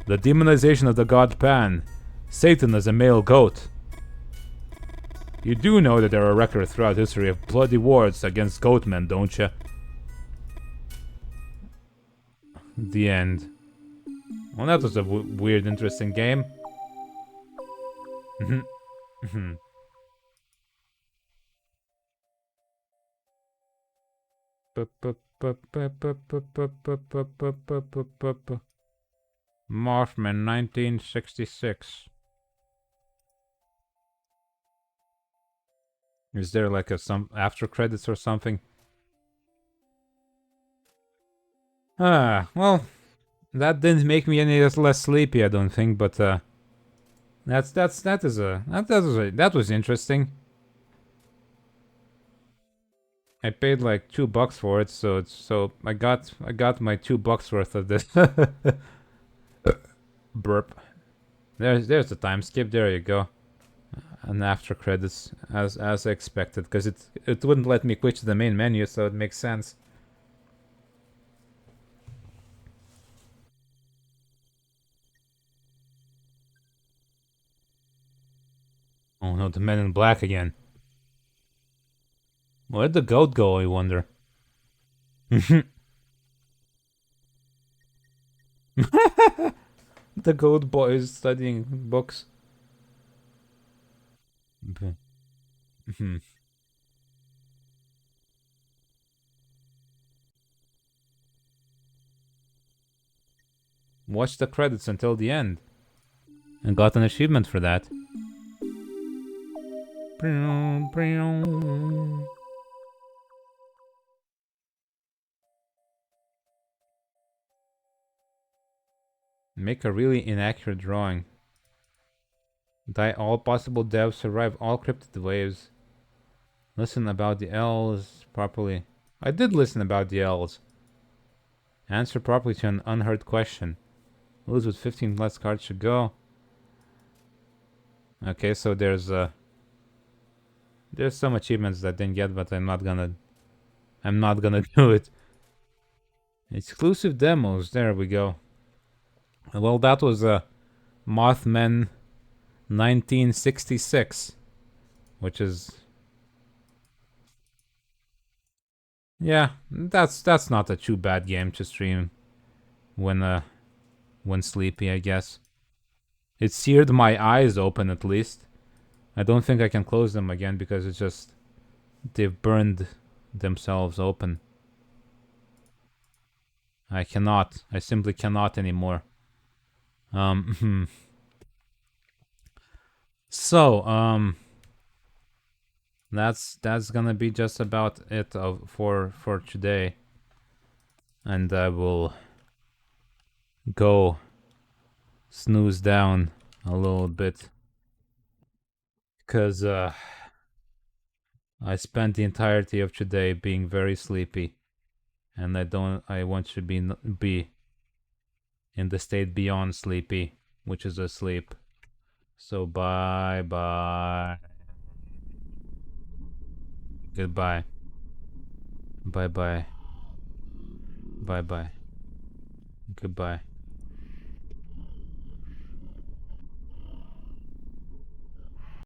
the demonization of the god Pan, Satan as a male goat. You do know that there are records throughout history of bloody wars against goatmen, don't you? The end. Well, that was a weird, interesting game. Mothmen, 1966. Is there like some after credits or something? Well, that didn't make me any less sleepy, I don't think, but that was interesting. I paid like $2 for it, so I got my $2 worth of this. Burp. There's the time skip. There you go. And after credits, as expected, because it wouldn't let me quit to the main menu, so it makes sense. Oh no, the Men in Black again. Where'd the goat go, I wonder? The goat boy is studying books. Watch the credits until the end. And got an achievement for that. Make a really inaccurate drawing. Die all possible devs, survive all cryptid waves. Listen about the L's properly. I did listen about the L's. Answer properly to an unheard question. Lose with 15 less cards to go. Okay, so there's some achievements that I didn't get, but I'm not gonna do it. Exclusive demos, there we go. Well, that was Mothmen 1966, which is, yeah, that's not a too bad game to stream when sleepy, I guess. It seared my eyes open at least. I don't think I can close them again because it's just they've burned themselves open. I cannot. I simply cannot anymore. So, that's gonna be just about it for today, and I will go snooze down a little bit because I spent the entirety of today being very sleepy, and I want to be in the state beyond sleepy, which is asleep. So bye bye. Goodbye. Bye bye. Bye bye. Goodbye.